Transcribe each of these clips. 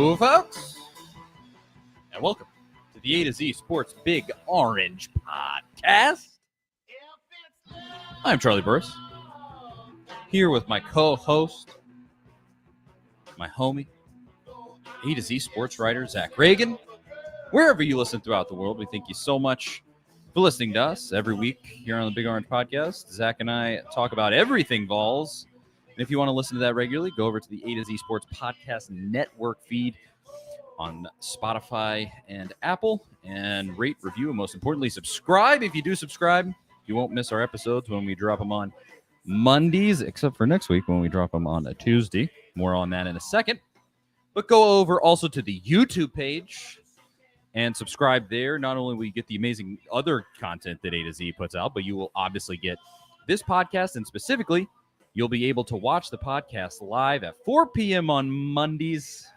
Hello, folks, and welcome to the A to Z Sports Big Orange Podcast. I'm Charlie Burris, here with my co-host, my homie, A to Z sports writer, Zach Ragan. Wherever you listen throughout the world, we thank you so much for listening to us every week here on the Big Orange Podcast. Zach and I talk about everything Vols. And if you want to listen to that regularly, go over to the A to Z Sports Podcast Network feed on Spotify and Apple, and rate, review, and most importantly, subscribe. If you do subscribe, you won't miss our episodes when we drop them on Mondays, except for next week when we drop them on a Tuesday. More on that in a second. But go over also to the YouTube page and subscribe there. Not only will you get the amazing other content that A to Z puts out, but you will obviously get this podcast, and specifically, you'll be able to watch the podcast live at 4 p.m. on Mondays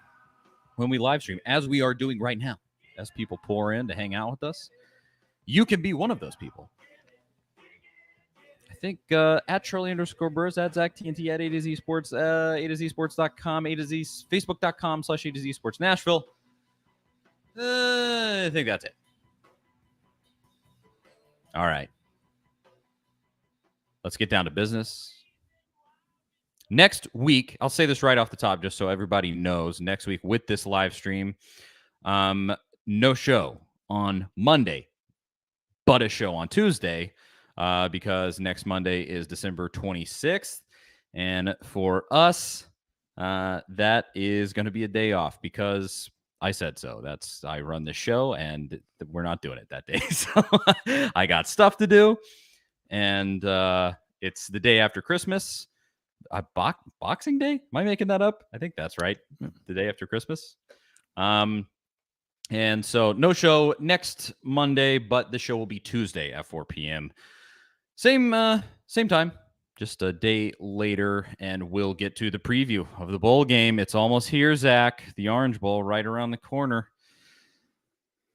when we live stream, as we are doing right now. As people pour in to hang out with us, you can be one of those people. I think at Charlie_Burris, at Zach TNT, at A to Z Sports, A to Z Sports.com, A to Z, Facebook.com/A to Z Sports Nashville. I think that's it. All right. Let's get down to business. Next week, I'll say this right off the top just so everybody knows. Next week with this live stream, no show on Monday, but a show on Tuesday because next Monday is December 26th. And for us, that is going to be a day off because I said so. I run the show, and we're not doing it that day. So I got stuff to do, and it's the day after Christmas. Boxing Day? Am I making that up? I think that's right. The day after Christmas. And so no show next Monday, but the show will be Tuesday at 4 p.m. Same time, just a day later, and we'll get to the preview of the bowl game. It's almost here, Zach. The Orange Bowl right around the corner.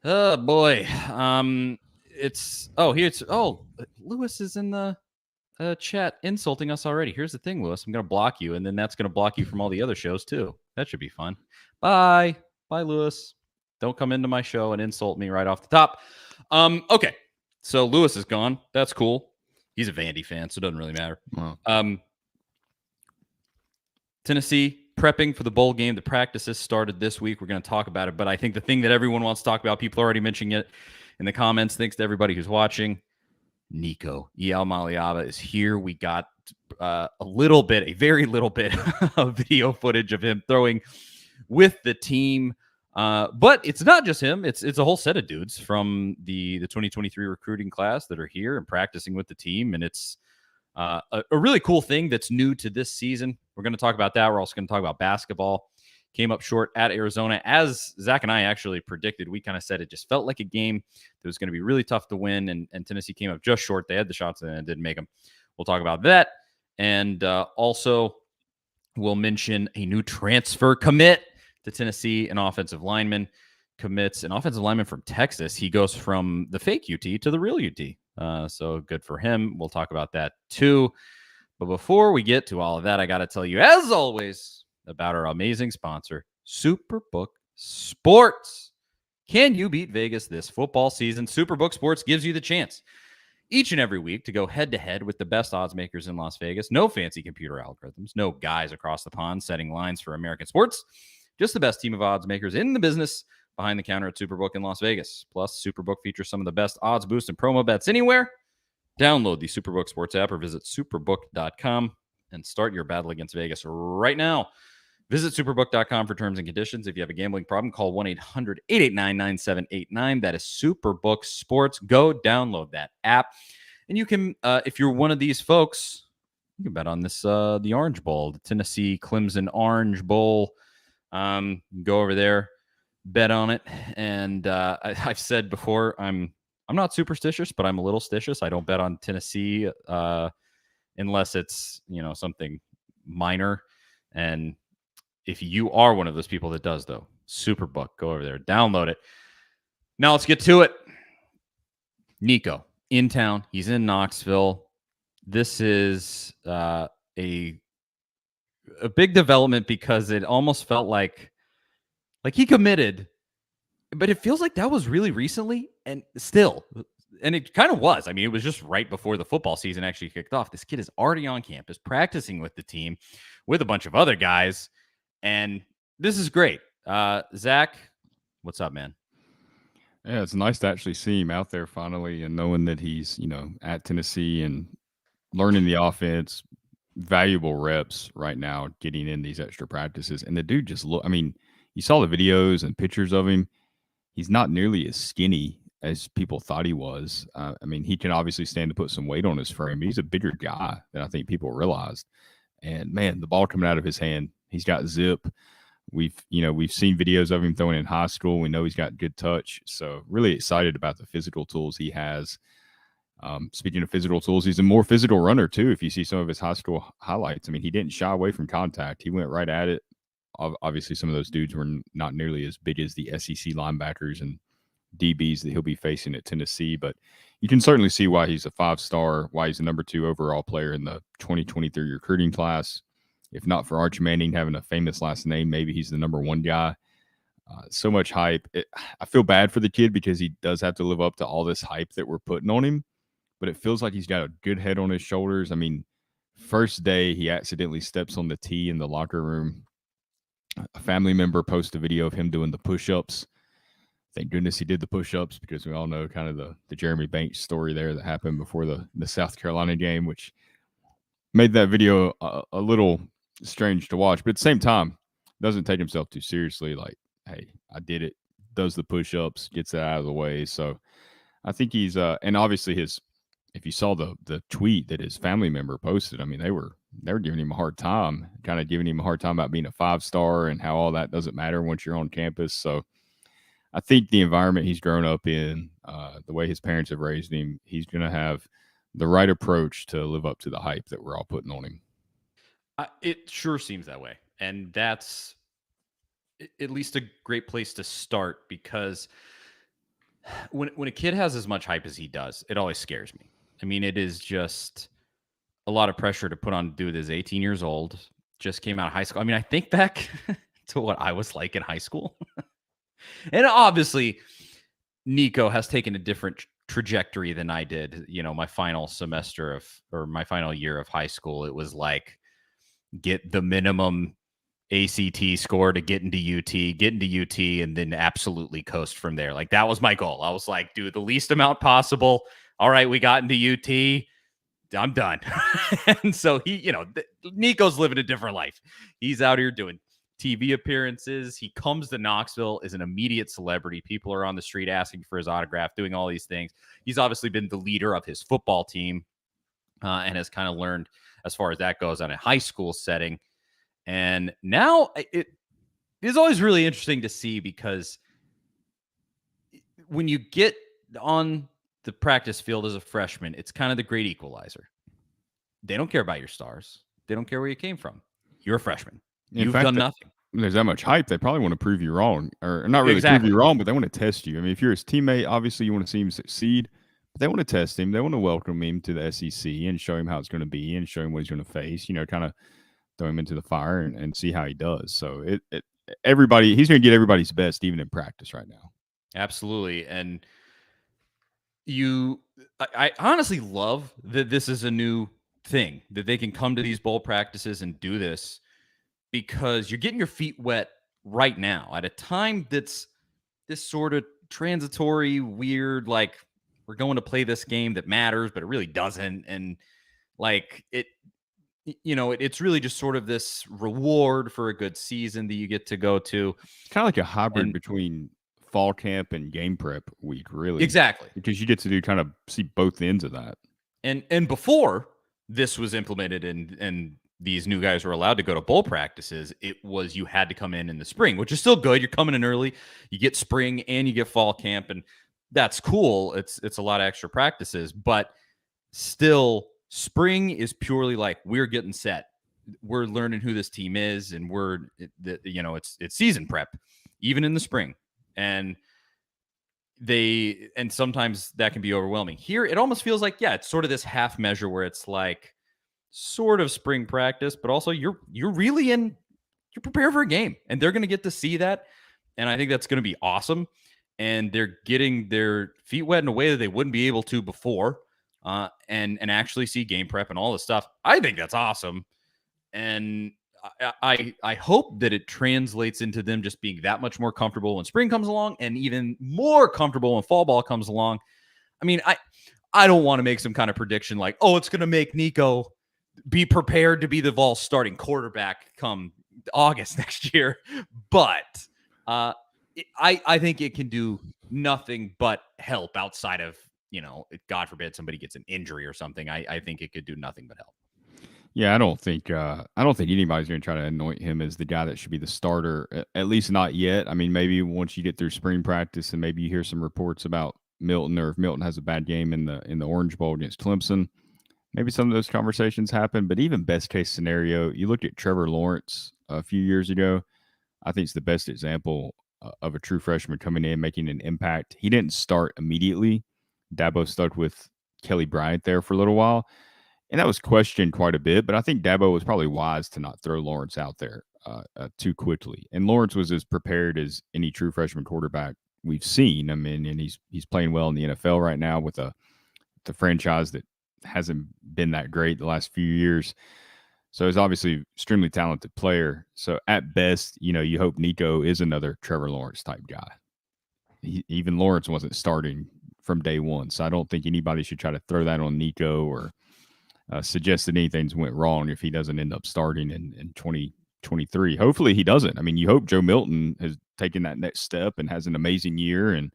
Oh boy. Lewis is in the chat insulting us already. Here's the thing, Lewis. I'm going to block you, and then that's going to block you from all the other shows, too. That should be fun. Bye, Lewis. Don't come into my show and insult me right off the top. Okay, so Lewis is gone. That's cool. He's a Vandy fan, so it doesn't really matter. Wow. Tennessee prepping for the bowl game. The practices started this week. We're going to talk about it, but I think the thing that everyone wants to talk about, people are already mentioning it in the comments. Thanks to everybody who's watching. Nico Iamaleava is here. We got a very little bit of video footage of him throwing with the team. But it's not just him. It's a whole set of dudes from the 2023 recruiting class that are here and practicing with the team. And it's a really cool thing that's new to this season. We're going to talk about that. We're also going to talk about basketball. Came up short at Arizona. As Zach and I actually predicted, we kind of said it just felt like a game that was going to be really tough to win, and Tennessee came up just short. They had the shots and didn't make them. We'll talk about that. And also, we'll mention a new transfer commit to Tennessee, an offensive lineman commits, an offensive lineman from Texas. He goes from the fake UT to the real UT. So good for him. We'll talk about that too. But before we get to all of that, I got to tell you, as always, about our amazing sponsor, Superbook Sports. Can you beat Vegas this football season? Superbook Sports gives you the chance each and every week to go head-to-head with the best odds makers in Las Vegas. No fancy computer algorithms, no guys across the pond setting lines for American sports. Just the best team of odds makers in the business behind the counter at Superbook in Las Vegas. Plus, Superbook features some of the best odds boosts and promo bets anywhere. Download the Superbook Sports app or visit superbook.com and start your battle against Vegas right now. Visit superbook.com for terms and conditions. If you have a gambling problem, call 1-800-889-9789. That is Superbook Sports. Go download that app. And you can, if you're one of these folks, you can bet on this, the Orange Bowl, the Tennessee Clemson Orange Bowl. Go over there, bet on it. And I've said before, I'm not superstitious, but I'm a little stitious. I don't bet on Tennessee unless it's, something minor. And if you are one of those people that does, though, Superbook, go over there, download it. Now let's get to it. Nico in town. He's in Knoxville. This is a big development because it almost felt like Like he committed, but it feels like that was really recently and still. And it kind of was. I mean, it was just right before the football season actually kicked off. This kid is already on campus practicing with the team with a bunch of other guys. And this is great. Zach, what's up, man? Yeah, it's nice to actually see him out there finally and knowing that he's, at Tennessee and learning the offense, valuable reps right now, getting in these extra practices. And the dude just I mean, you saw the videos and pictures of him. He's not nearly as skinny as people thought he was. I mean, he can obviously stand to put some weight on his frame, but he's a bigger guy than I think people realized. And man, the ball coming out of his hand, he's got zip. We've seen videos of him throwing in high school. We know he's got good touch. So really excited about the physical tools he has. Speaking of physical tools, he's a more physical runner too. If you see some of his high school highlights, I mean, he didn't shy away from contact. He went right at it. Obviously, some of those dudes were not nearly as big as the SEC linebackers and DBs that he'll be facing at Tennessee, but you can certainly see why he's a 5-star, why he's the number 2 overall player in the 2023 recruiting class. If not for Arch Manning having a famous last name, maybe he's the number 1 guy. So much hype. I feel bad for the kid because he does have to live up to all this hype that we're putting on him, but it feels like he's got a good head on his shoulders. I mean, first day he accidentally steps on the tee in the locker room. A family member posted a video of him doing the push-ups. Thank goodness he did the push-ups because we all know kind of the Jeremy Banks story there that happened before the South Carolina game, which made that video a little strange to watch. But at the same time, doesn't take himself too seriously. Like, hey, I did it. Does the push-ups, gets that out of the way. So I think he's and obviously if you saw the tweet that his family member posted, I mean they were giving him a hard time, kind of giving him a hard time about being a 5-star and how all that doesn't matter once you're on campus. So I think the environment he's grown up in, the way his parents have raised him, he's going to have the right approach to live up to the hype that we're all putting on him. It sure seems that way. And that's at least a great place to start because when a kid has as much hype as he does, it always scares me. I mean, it is just a lot of pressure to put on a dude that's 18 years old, just came out of high school. I mean, I think back to what I was like in high school. And obviously, Nico has taken a different trajectory than I did. My final semester or my final year of high school, it was like get the minimum ACT score to get into UT, and then absolutely coast from there. Like that was my goal. I was like, dude, the least amount possible. All right, we got into UT. I'm done. And so Nico's living a different life. He's out here doing TV appearances. He comes to Knoxville, is an immediate celebrity. People are on the street asking for his autograph, doing all these things. He's obviously been the leader of his football team and has kind of learned as far as that goes on a high school setting. And now it is always really interesting to see because when you get on the practice field as a freshman, it's kind of the great equalizer. They don't care about your stars. They don't care where you came from. You're a freshman. You've done nothing. There's that much hype. They probably want to prove you wrong, or not really Exactly. prove you wrong, but they want to test you. I mean, if you're his teammate, obviously you want to see him succeed, but they want to test him. They want to welcome him to the SEC and show him how it's going to be and show him what he's going to face. Kind of throw him into the fire and see how he does. So everybody, he's going to get everybody's best, even in practice right now. Absolutely. And I honestly love that this is a new thing, that they can come to these bowl practices and do this because you're getting your feet wet right now at a time that's this sort of transitory, weird, like we're going to play this game that matters, but it really doesn't. And like it's really just sort of this reward for a good season that you get to go to. It's kind of like a hybrid between fall camp and game prep week, really. Exactly. Because you get to kind of see both ends of that. And before this was implemented and these new guys were allowed to go to bowl practices, it was you had to come in the spring, which is still good. You're coming in early. You get spring and you get fall camp, and that's cool. It's a lot of extra practices, but still spring is purely like we're getting set. We're learning who this team is, and it's season prep, even in the spring. And sometimes that can be overwhelming. Here, it almost feels like, it's sort of this half measure where it's like sort of spring practice, but also you're really you're prepared for a game, and they're going to get to see that. And I think that's going to be awesome. And they're getting their feet wet in a way that they wouldn't be able to before, and actually see game prep and all this stuff. I think that's awesome. And I hope that it translates into them just being that much more comfortable when spring comes along, and even more comfortable when fall ball comes along. I mean, I don't want to make some kind of prediction like, oh, it's going to make Nico be prepared to be the Vols starting quarterback come August next year. But I think it can do nothing but help outside of, God forbid somebody gets an injury or something. I think it could do nothing but help. Yeah, I don't think anybody's going to try to anoint him as the guy that should be the starter. At least not yet. I mean, maybe once you get through spring practice and maybe you hear some reports about Milton, or if Milton has a bad game in the Orange Bowl against Clemson, maybe some of those conversations happen. But even best case scenario, you looked at Trevor Lawrence a few years ago. I think it's the best example of a true freshman coming in, making an impact. He didn't start immediately. Dabo stuck with Kelly Bryant there for a little while, and that was questioned quite a bit. But I think Dabo was probably wise to not throw Lawrence out there too quickly. And Lawrence was as prepared as any true freshman quarterback we've seen. I mean, and he's playing well in the NFL right now with the franchise that hasn't been that great the last few years. So he's obviously extremely talented player. So at best, you hope Nico is another Trevor Lawrence type guy. Even Lawrence wasn't starting from day one. So I don't think anybody should try to throw that on Nico or suggest that anything's went wrong if he doesn't end up starting in 2023. Hopefully he doesn't. I mean, you hope Joe Milton has taken that next step and has an amazing year and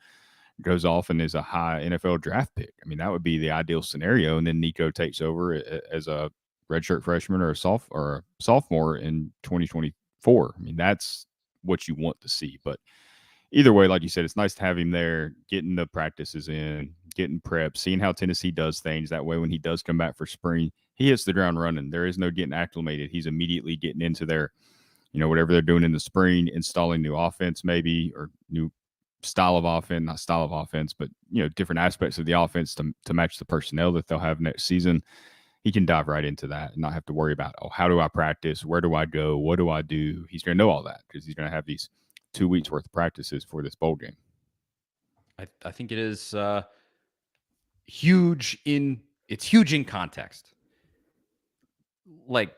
goes off and is a high NFL draft pick. I mean, that would be the ideal scenario. And then Nico takes over as a redshirt freshman or a sophomore in 2024. I mean, that's what you want to see. But either way, like you said, it's nice to have him there, getting the practices in, getting prep, seeing how Tennessee does things. That way, when he does come back for spring, he hits the ground running. There is no getting acclimated. He's immediately getting into their, whatever they're doing in the spring, installing new offense maybe, or new style of offense, not style of offense, but, different aspects of the offense to match the personnel that they'll have next season. He can dive right into that and not have to worry about, how do I practice? Where do I go? What do I do? He's going to know all that because he's going to have these 2 weeks worth of practices for this bowl game. I think it is huge in context. Like,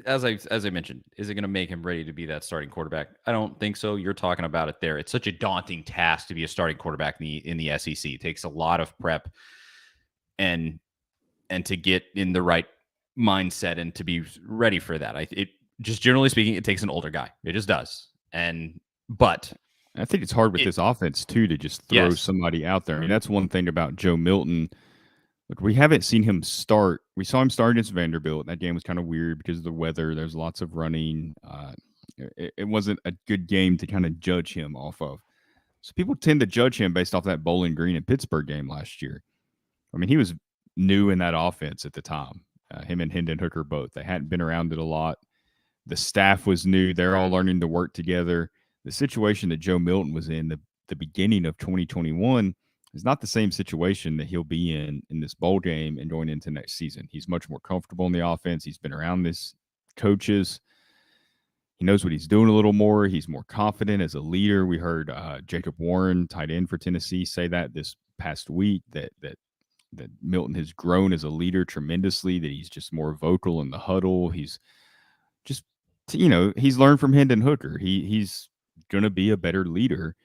as I mentioned, is it going to make him ready to be that starting quarterback? I don't think so. You're talking about it there. It's such a daunting task to be a starting quarterback in the SEC. It takes a lot of prep and to get in the right mindset and to be ready for that. It just generally speaking, it takes an older guy. It just does. But I think it's hard with this offense too to just throw somebody out there. I mean, that's one thing about Joe Milton. Look, we haven't seen him start. We saw him start against Vanderbilt. That game was kind of weird because of the weather. There's lots of running. It wasn't a good game to kind of judge him off of. So people tend to judge him based off that Bowling Green and Pittsburgh game last year. I mean, he was new in that offense at the time. Him and Hendon Hooker both. They hadn't been around it a lot. The staff was new. They're all learning to work together. The situation that Joe Milton was in the beginning of 2021 is not the same situation that he'll be in this bowl game and going into next season. He's much more comfortable in the offense. He's been around this coaches. He knows what he's doing a little more. He's more confident as a leader. We heard Jacob Warren, tight end for Tennessee, say that this past week that Milton has grown as a leader tremendously, that he's just more vocal in the huddle. He's just, he's learned from Hendon Hooker. He's going to be a better leader.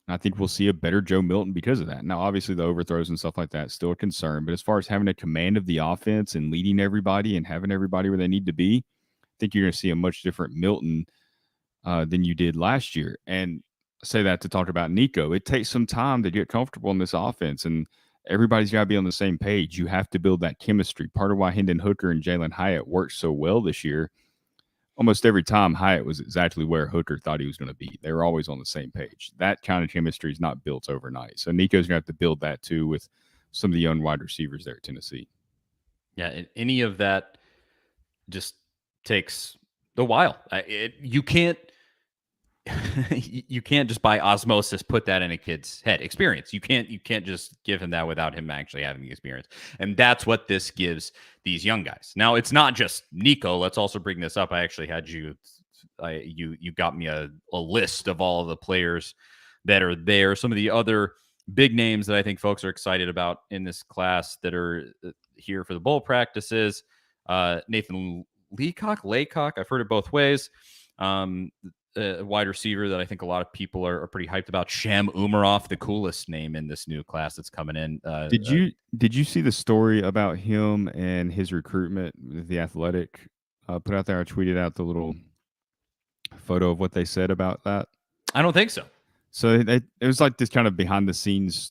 I think we'll see a better Joe Milton because of that. Now, obviously, the overthrows and stuff like that is still a concern. But as far as having a command of the offense and leading everybody and having everybody where they need to be, I think you're going to see a much different Milton than you did last year. And I say that to talk about Nico. It takes some time to get comfortable in this offense, and everybody's got to be on the same page. You have to build that chemistry. Part of why Hendon Hooker and Jalen Hyatt worked so well this year, almost every time Hyatt was exactly where Hooker thought he was going to be. They were always on the same page. That kind of chemistry is not built overnight. So Nico's going to have to build that too with some of the young wide receivers there at Tennessee. Yeah, and any of that just takes a while. You can't just by osmosis put that in a kid's head. Experience. You can't just give him that without him actually having the experience. And that's what this gives these young guys. Now, it's not just Nico. Let's also bring this up. I actually had you you got me a list of all of the players that are there. Some of the other big names that I think folks are excited about in this class that are here for the bowl practices. Nathan Laycock, I've heard it both ways. A wide receiver that I think a lot of people are pretty hyped about. Sham Umaroff, the coolest name in this new class that's coming in. Did you see the story about him and his recruitment with The Athletic? Put out there. I tweeted out the little photo of what they said about that. I don't think so. So it was like this kind of behind the scenes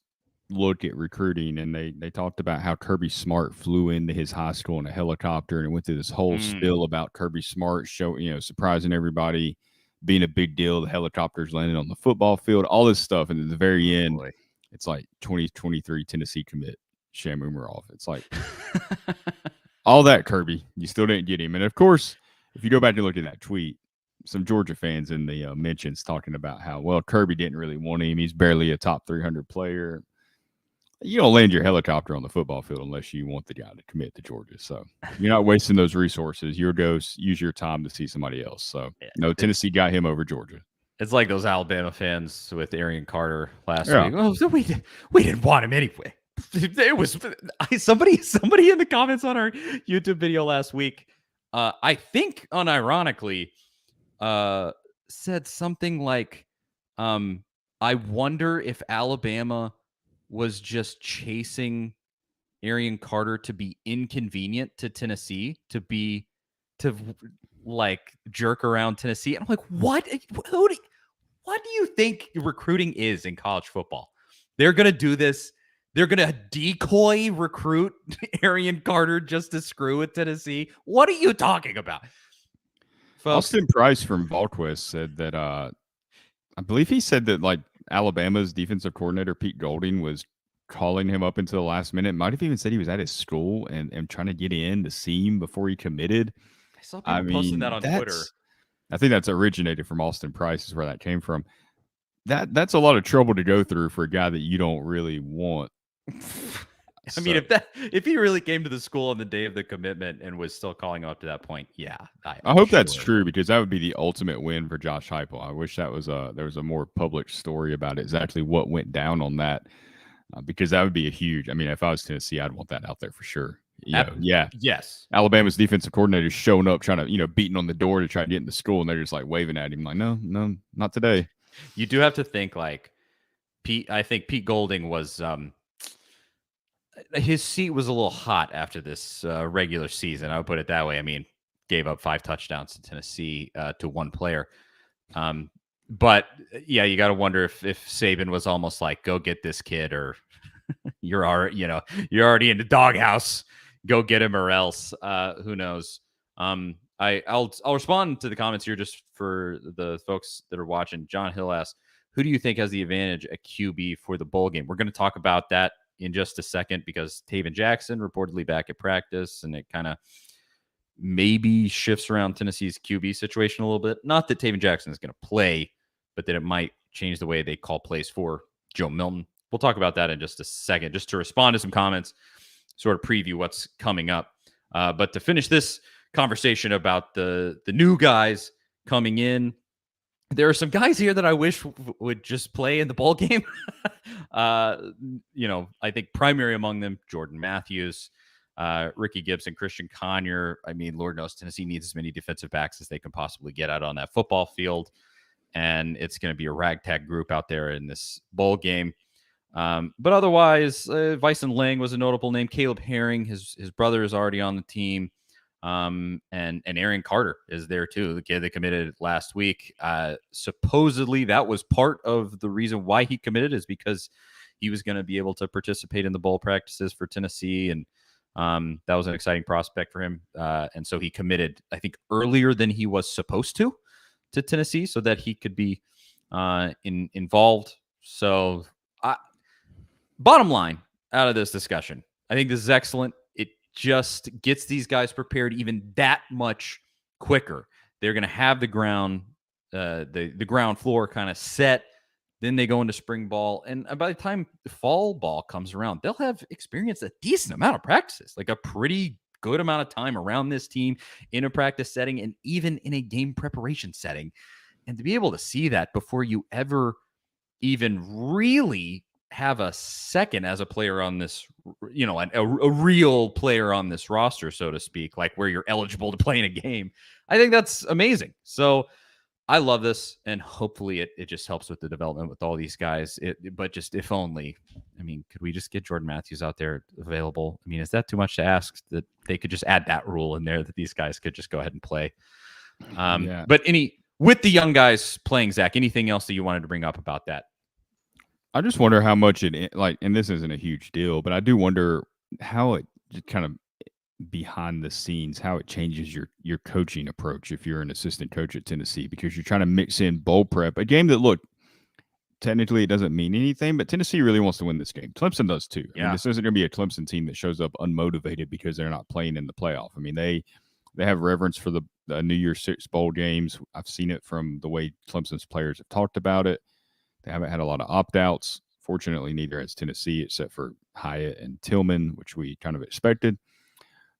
look at recruiting, and they talked about how Kirby Smart flew into his high school in a helicopter and went through this whole spiel about Kirby Smart surprising everybody, being a big deal. The helicopters landed on the football field, all this stuff, and at the very end, it's like 2023 Tennessee commit Sham Umaroff. It's like all that, Kirby, you still didn't get him. And of course, if you go back and look at that tweet, some Georgia fans in the mentions talking about how, well, Kirby didn't really want him. He's barely a top 300 player. You don't land your helicopter on the football field unless you want the guy to commit to Georgia. So you're not wasting those resources. You'll go use your time to see somebody else. So Tennessee got him over Georgia. It's like those Alabama fans with Arian Carter last week. Oh, so we didn't want him anyway. It was somebody in the comments on our YouTube video last week. I think unironically said something like, I wonder if Alabama was just chasing Arian Carter to be inconvenient to Tennessee, to like jerk around Tennessee. And I'm like, what do you think recruiting is in college football? They're going to do this. They're going to decoy recruit Arian Carter just to screw with Tennessee. What are you talking about? Folks, Austin Price from VolQuest said that I believe he said that like Alabama's defensive coordinator Pete Golding was calling him up into the last minute. Might have even said he was at his school and trying to get in to see him before he committed. I saw people posting that on Twitter. I think that's originated from Austin Price is where that came from. That's a lot of trouble to go through for a guy that you don't really want. I mean, if he really came to the school on the day of the commitment and was still calling up to that point, yeah. I hope that's true, because that would be the ultimate win for Josh Heupel. I wish that was there was a more public story about exactly what went down on that, because that would be a huge. I mean, if I was Tennessee, I'd want that out there for sure. Yes. Alabama's defensive coordinator showing up, trying to beating on the door to try to get into school, and they're just like waving at him, like, no, not today. You do have to think like Pete. I think Pete Golding was. His seat was a little hot after this regular season. I would put it that way. I mean, gave up 5 touchdowns to Tennessee to one player. But yeah, you got to wonder if Saban was almost like, go get this kid, or you're already in the doghouse. Go get him, or else. Who knows? I'll respond to the comments here just for the folks that are watching. John Hill asks, who do you think has the advantage at QB for the bowl game? We're going to talk about that in just a second, because Taven Jackson reportedly back at practice, and it kind of maybe shifts around Tennessee's QB situation a little bit. Not that Taven Jackson is going to play, but that it might change the way they call plays for Joe Milton. We'll talk about that in just a second, just to respond to some comments, sort of preview what's coming up. But to finish this conversation about the new guys coming in, there are some guys here that I wish would just play in the bowl game. I think primary among them, Jordan Matthews, Ricky Gibson, Christian Conyer. I mean, Lord knows Tennessee needs as many defensive backs as they can possibly get out on that football field. And it's going to be a ragtag group out there in this bowl game. But otherwise, Vyson Lang was a notable name. Caleb Herring, his brother, is already on the team. And Arian Carter is there too, the kid that committed last week. Supposedly that was part of the reason why he committed, is because he was going to be able to participate in the bowl practices for Tennessee, and that was an exciting prospect for him. And so he committed, I think, earlier than he was supposed to Tennessee, so that he could be involved. So bottom line out of this discussion, I think this is excellent. Just gets these guys prepared even that much quicker. They're going to have the ground floor kind of set. Then they go into spring ball, and by the time the fall ball comes around, they'll have experienced a decent amount of practices, like a pretty good amount of time around this team in a practice setting and even in a game preparation setting. And to be able to see that before you ever even really have a second as a player on this, a real player on this roster, so to speak, like where you're eligible to play in a game. I think that's amazing. So I love this, and hopefully it just helps with the development with all these guys. But just if only, I mean, could we just get Jordan Matthews out there available? I mean, is that too much to ask that they could just add that rule in there that these guys could just go ahead and play? But with the young guys playing, Zach, anything else that you wanted to bring up about that? I just wonder how much and this isn't a huge deal, but I do wonder how it just kind of behind the scenes, how it changes your coaching approach if you're an assistant coach at Tennessee, because you're trying to mix in bowl prep, a game that, look, technically it doesn't mean anything, but Tennessee really wants to win this game. Clemson does too. Yeah. I mean, this isn't going to be a Clemson team that shows up unmotivated because they're not playing in the playoff. I mean, they have reverence for the New Year's Six bowl games. I've seen it from the way Clemson's players have talked about it. They haven't had a lot of opt-outs. Fortunately, neither has Tennessee, except for Hyatt and Tillman, which we kind of expected.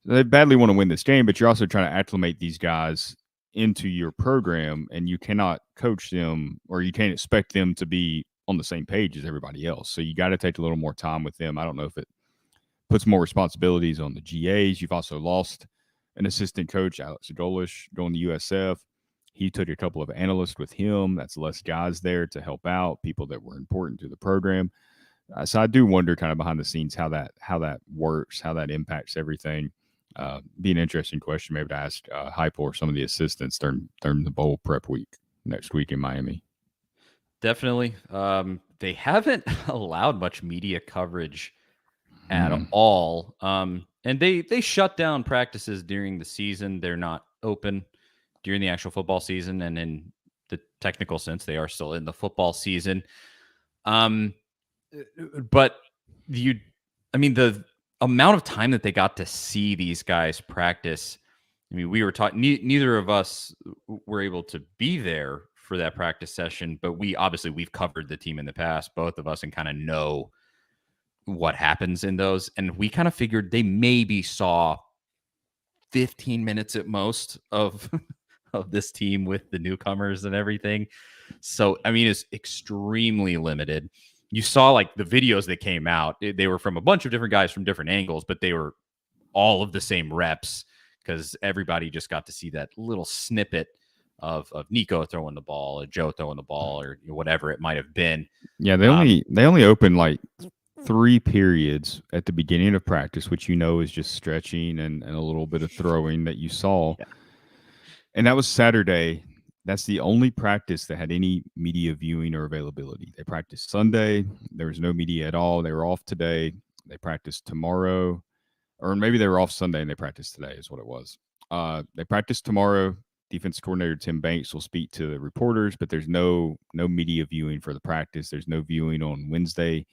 They badly want to win this game, but you're also trying to acclimate these guys into your program, and you cannot coach them, or you can't expect them to be on the same page as everybody else. So you got to take a little more time with them. I don't know if it puts more responsibilities on the GAs. You've also lost an assistant coach, Alex Agolish, going to USF. He took a couple of analysts with him. That's less guys there to help out, people that were important to the program. So I do wonder kind of behind the scenes how that works, how that impacts everything. Be an interesting question maybe to ask Heupel or some of the assistants during the bowl prep week next week in Miami. Definitely. They haven't allowed much media coverage at all. And they shut down practices during the season. They're not open during the actual football season, and in the technical sense, they are still in the football season. But the amount of time that they got to see these guys practice, I mean, we were taught, neither of us were able to be there for that practice session, but we've covered the team in the past, both of us, and kind of know what happens in those. And we kind of figured they maybe saw 15 minutes at most of this team with the newcomers and everything. So, I mean, it's extremely limited. You saw like the videos that came out, they were from a bunch of different guys from different angles, but they were all of the same reps because everybody just got to see that little snippet of Nico throwing the ball, or Joe throwing the ball, or whatever it might have been. Yeah, they only opened like 3 periods at the beginning of practice, which is just stretching and a little bit of throwing that you saw. Yeah. And that was Saturday. That's the only practice that had any media viewing or availability. They practiced Sunday. There was no media at all. They were off today. They practiced tomorrow. Or maybe they were off Sunday and they practiced today is what it was. They practiced tomorrow. Defense coordinator Tim Banks will speak to the reporters, but there's no media viewing for the practice. There's no viewing on Wednesday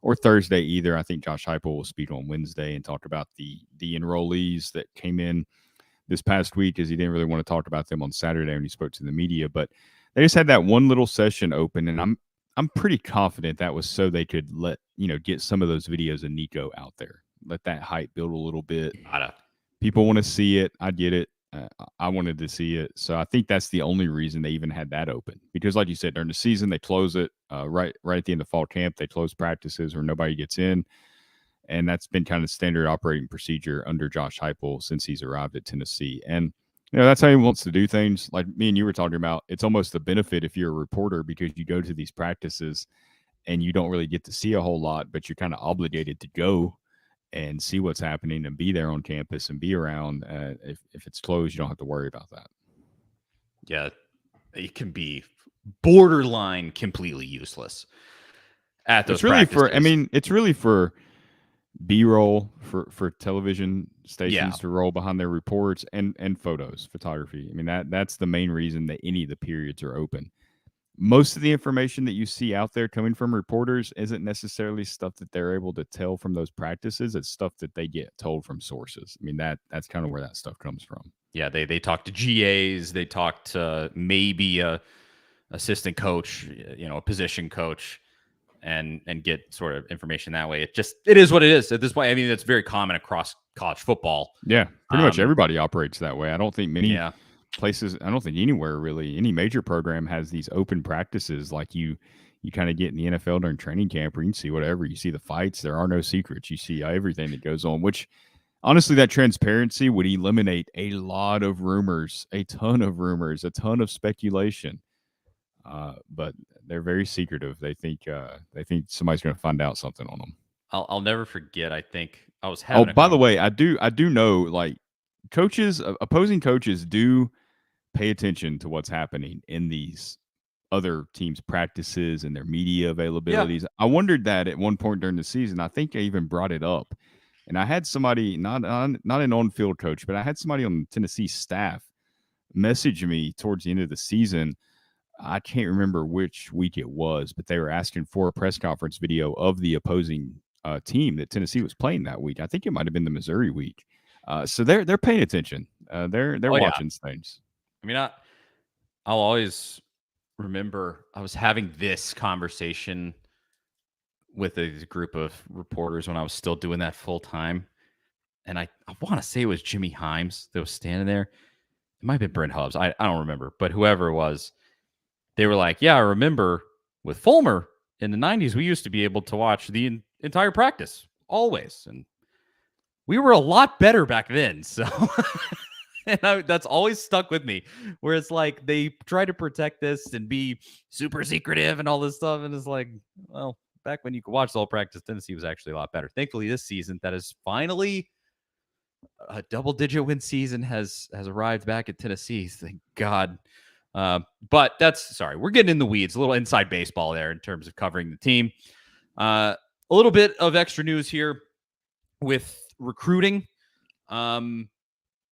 or Thursday either. I think Josh Heupel will speak on Wednesday and talk about the enrollees that came in this past week, as he didn't really want to talk about them on Saturday when he spoke to the media. But they just had that one little session open, and I'm pretty confident that was so they could get some of those videos of Nico out there, let that hype build a little bit. People want to see it. I get it. I wanted to see it. So I think that's the only reason they even had that open, because like you said, during the season, they close it right at the end of fall camp. They close practices where nobody gets in. And that's been kind of standard operating procedure under Josh Heupel since he's arrived at Tennessee. And, that's how he wants to do things. Like me and you were talking about, it's almost a benefit if you're a reporter, because you go to these practices and you don't really get to see a whole lot, but you're kind of obligated to go and see what's happening and be there on campus and be around. If it's closed, you don't have to worry about that. Yeah, it can be borderline completely useless at those practices. It's really for B-roll for television stations to roll behind their reports and photos, photography. I mean, that's the main reason that any of the periods are open. Most of the information that you see out there coming from reporters isn't necessarily stuff that they're able to tell from those practices. It's stuff that they get told from sources. I mean, that's kind of where that stuff comes from. Yeah, they talk to GAs, they talk to maybe a assistant coach, a position coach, and get sort of information that way. It is what it is at this point. I mean, it's very common across college football. Yeah, pretty much everybody operates that way. I don't think many Yeah. places, I don't think anywhere really, any major program has these open practices like you kind of get in the NFL during training camp where you can see whatever. You see the fights. There are no secrets. You see everything that goes on, which honestly, that transparency would eliminate a lot of rumors, a ton of speculation. But they're very secretive. They think somebody's going to find out something on them. I'll never forget. I think I was Oh, having a by the way, I do know like coaches, opposing coaches do pay attention to what's happening in these other teams' practices and their media availabilities. I wondered that at one point during the season. I think I even brought it up, and I had somebody not an on-field coach, but I had somebody on Tennessee staff message me towards the end of the season. I can't remember which week it was, but they were asking for a press conference video of the opposing team that Tennessee was playing that week. I think it might have been the Missouri week. So they're paying attention. They're watching things. I mean, I'll always remember I was having this conversation with a group of reporters when I was still doing that full time. And I want to say it was Jimmy Himes that was standing there. It might have been Brent Hubbs. I don't remember. But whoever it was, they were like, yeah, I remember with Fulmer in the 90s, we used to be able to watch the entire practice always. And we were a lot better back then. So and that's always stuck with me, where it's like they try to protect this and be super secretive and all this stuff. And it's like, well, back when you could watch the whole practice, Tennessee was actually a lot better. Thankfully, this season, that is finally a double-digit win season has arrived back at Tennessee. Thank God. But we're getting in the weeds, a little inside baseball there in terms of covering the team. A little bit of extra news here with recruiting.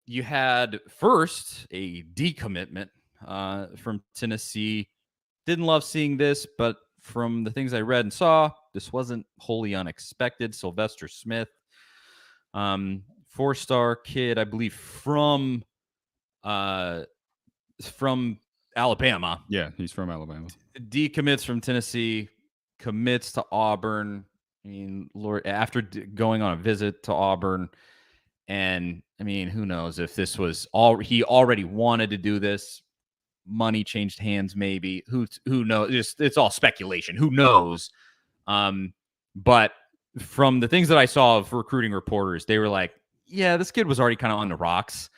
You had first a decommitment from Tennessee. Didn't love seeing this, but from the things I read and saw, this wasn't wholly unexpected. Sylvester Smith, 4-star kid, I believe from Alabama. Yeah, he's from Alabama. Decommits from Tennessee, commits to Auburn. I mean, Lord, after going on a visit to Auburn, and I mean, who knows if this was he already wanted to do this. Money changed hands, maybe. Who knows? It's all speculation. Who knows? But from the things that I saw of recruiting reporters, they were like, yeah, this kid was already kind of on the rocks.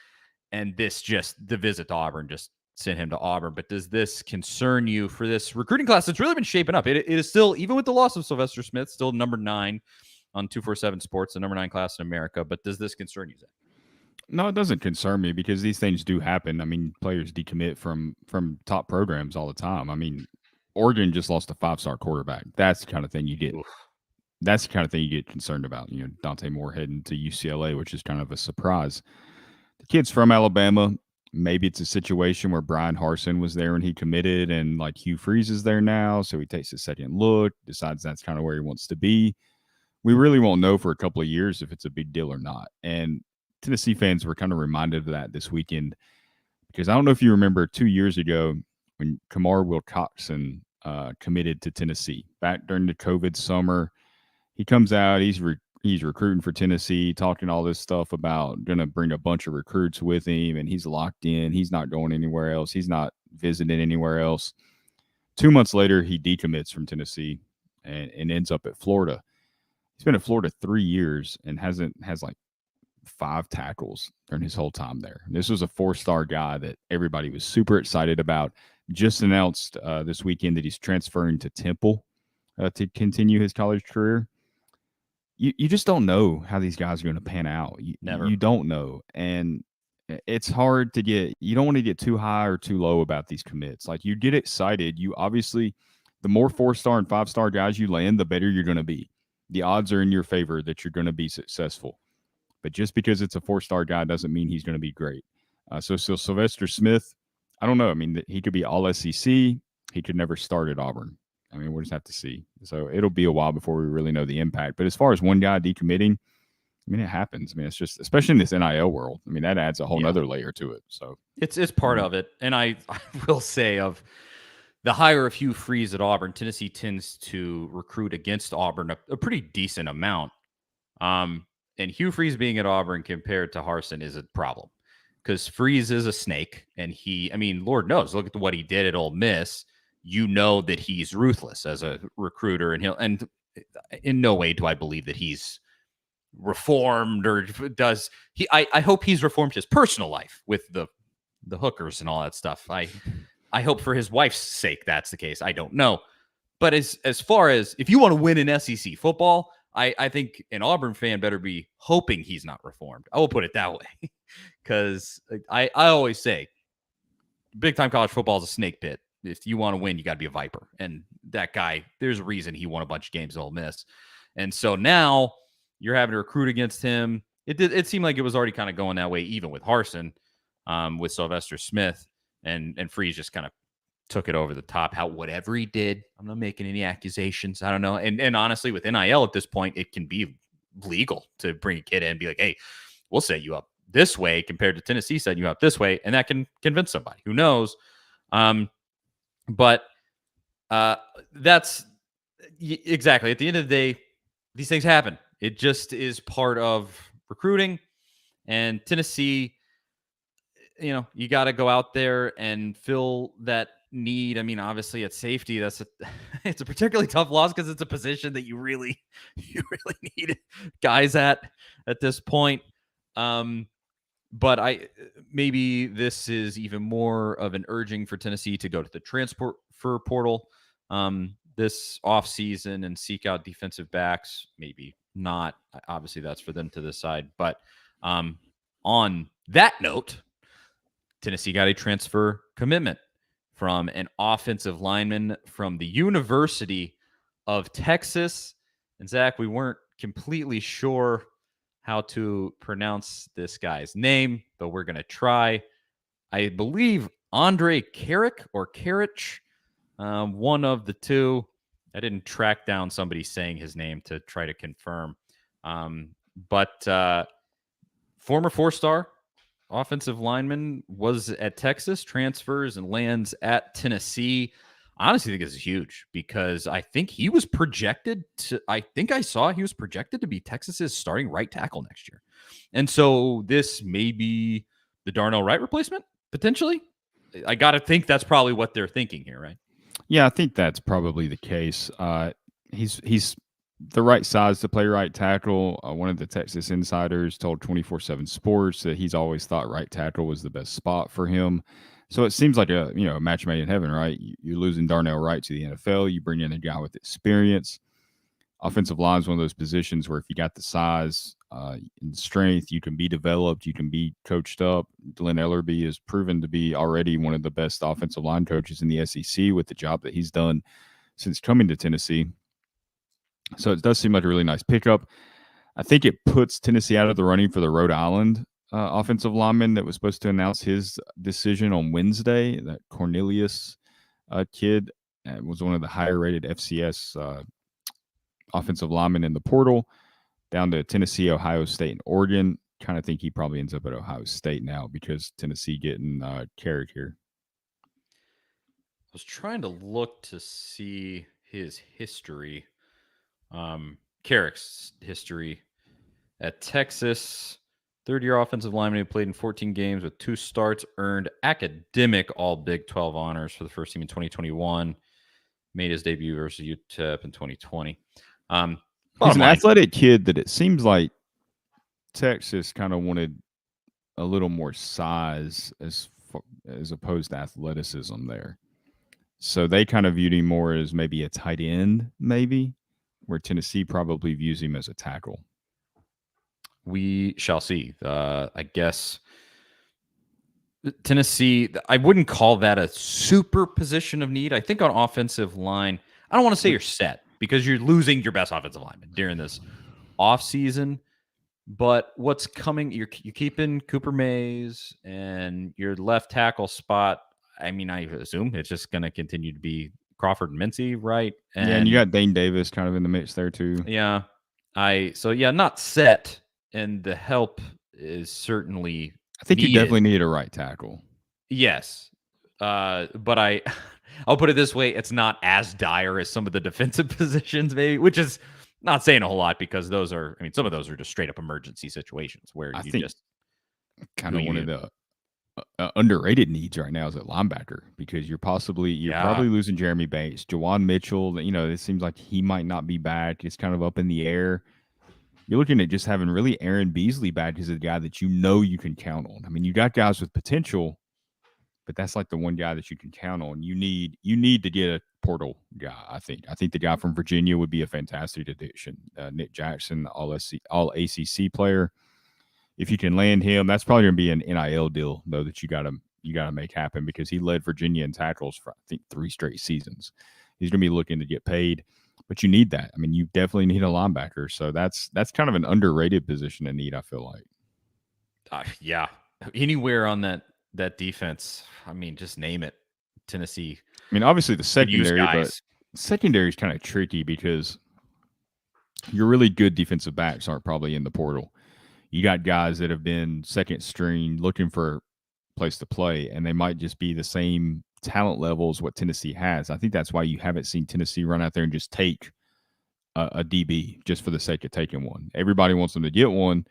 And the visit to Auburn just sent him to Auburn. But does this concern you for this recruiting class that's really been shaping up? It is still, even with the loss of Sylvester Smith, still number 9 on 247 Sports, the number 9 class in America. But does this concern you, Zach? No, it doesn't concern me because these things do happen. I mean, players decommit from top programs all the time. I mean, Oregon just lost a 5-star quarterback. That's the kind of thing you get. Oof. That's the kind of thing you get concerned about. You know, Dante Moore heading to UCLA, which is kind of a surprise. The kid's from Alabama. Maybe it's a situation where Brian Harsin was there when he committed, and like Hugh Freeze is there now, so he takes a second look, decides that's kind of where he wants to be. We really won't know for a couple of years if it's a big deal or not. And Tennessee fans were kind of reminded of that this weekend because I don't know if you remember 2 years ago when Kamar Wilcoxon committed to Tennessee back during the COVID summer. He comes out, he's recruiting for Tennessee, talking all this stuff about going to bring a bunch of recruits with him, and he's locked in. He's not going anywhere else. He's not visiting anywhere else. 2 months later, he decommits from Tennessee and ends up at Florida. He's been at Florida 3 years and has like 5 tackles during his whole time there. This was a 4-star guy that everybody was super excited about. Just announced this weekend that he's transferring to Temple to continue his college career. You just don't know how these guys are going to pan out. You don't know. And it's hard to you don't want to get too high or too low about these commits. Like, you get excited. You obviously, the more 4-star and 5-star guys you land, the better you're going to be. The odds are in your favor that you're going to be successful. But just because it's a 4-star guy doesn't mean he's going to be great. So Sylvester Smith, I don't know. I mean, he could be all SEC. He could never start at Auburn. I mean, we'll just have to see. So it'll be a while before we really know the impact. But as far as one guy decommitting, I mean, it happens. I mean, it's just, especially in this NIL world, I mean, that adds a whole nother layer to it. So it's part of it. And I will say, of the hire of Hugh Freeze at Auburn, Tennessee tends to recruit against Auburn a pretty decent amount. And Hugh Freeze being at Auburn compared to Harsin is a problem because Freeze is a snake. And Lord knows, look at what he did at Ole Miss. You know that he's ruthless as a recruiter. And in no way do I believe that he's reformed or does he. I hope he's reformed his personal life with the hookers and all that stuff. I hope for his wife's sake that's the case. I don't know. But as far as if you want to win in SEC football, I think an Auburn fan better be hoping he's not reformed. I will put it that way. Because I always say big time college football is a snake pit. If you want to win, you got to be a viper. And that guy, there's a reason he won a bunch of games at Ole Miss. And so now you're having to recruit against him. It seemed like it was already kind of going that way, even with Harsin, with Sylvester Smith, and Freeze just kind of took it over the top. Whatever he did, I'm not making any accusations. I don't know. And honestly, with NIL at this point, it can be legal to bring a kid in and be like, hey, we'll set you up this way compared to Tennessee setting you up this way. And that can convince somebody. Who knows? But that's exactly at the end of the day, these things happen. It just is part of recruiting. And Tennessee, you got to go out there and fill that need. Obviously at safety, it's a particularly tough loss because it's a position that you really need guys at this point. But maybe this is even more of an urging for Tennessee to go to the transfer portal this offseason and seek out defensive backs. Maybe not. Obviously, that's for them to decide. But on that note, Tennessee got a transfer commitment from an offensive lineman from the University of Texas. And Zach, we weren't completely sure how to pronounce this guy's name, but we're going to try. I believe Andre Carrick or Carrick, one of the two. I didn't track down somebody saying his name to try to confirm. But former four-star offensive lineman was at Texas, transfers and lands at Tennessee. I honestly think this is huge because I think he was projected to, he was projected to be Texas's starting right tackle next year. And so this may be the Darnell Wright replacement, potentially. I got to think that's probably what they're thinking here, right? Yeah, I think that's probably the case. He's the right size to play right tackle. One of the Texas insiders told 24/7 Sports that he's always thought right tackle was the best spot for him. So it seems like a match made in heaven, right? You're losing Darnell Wright to the NFL. You bring in a guy with experience. Offensive line is one of those positions where if you got the size and strength, you can be developed, you can be coached up. Glenn Ellerby has proven to be already one of the best offensive line coaches in the SEC with the job that he's done since coming to Tennessee. So it does seem like a really nice pickup. I think it puts Tennessee out of the running for the Rhode Island offensive lineman that was supposed to announce his decision on Wednesday. That Cornelius kid was one of the higher rated FCS offensive linemen in the portal, down to Tennessee, Ohio State, and Oregon. Kind of think he probably ends up at Ohio State now because Tennessee getting Carrick here. I was trying to look to see his history. Carrick's history at Texas. Third-year offensive lineman who played in 14 games with 2 starts, earned academic all Big 12 honors for the first team in 2021. Made his debut versus UTEP in 2020. He's an athletic kid that it seems like Texas kind of wanted a little more size as opposed to athleticism there. So they kind of viewed him more as maybe a tight end, maybe, where Tennessee probably views him as a tackle. We shall see. I guess Tennessee, I wouldn't call that a super position of need. I think on offensive line, I don't want to say you're set because you're losing your best offensive lineman during this offseason. But what's coming, you're keeping Cooper Mays and your left tackle spot. I assume it's just going to continue to be Crawford and Mincy, right? And you got Dane Davis kind of in the mix there too. Yeah. Not set. And the help is certainly I think needed. you definitely need a right tackle. Yes. But I'll put it this way. It's not as dire as some of the defensive positions, maybe, which is Not saying a whole lot because those are, I mean, some of those are just straight up emergency situations where I you think just kind who of one of you, the underrated needs right now is at linebacker because you're yeah, probably losing Jeremy Bates, Jawan Mitchell. It seems like he might not be back. It's kind of up in the air. You're looking at just having really Aaron Beasley back as a guy that you can count on. I mean, you got guys with potential, but that's like the one guy that you can count on. You need to get a portal guy. I think the guy from Virginia would be a fantastic addition. Nick Jackson, all ACC player. If you can land him, that's probably going to be an NIL deal though that you got to make happen because he led Virginia in tackles for I think 3 straight seasons. He's going to be looking to get paid, but you need that. I mean, you definitely need a linebacker. So that's kind of an underrated position to need. I feel like. yeah, anywhere on that defense. I mean, just name it. Tennessee I mean, obviously the could use secondary, but guys. secondary is kind of tricky because your really good defensive backs aren't probably in the portal. You got guys that have been second string looking for a place to play, and they might just be the same talent level as what Tennessee has. I think that's why you haven't seen Tennessee run out there and just take a DB just for the sake of taking one. Everybody wants them to get one,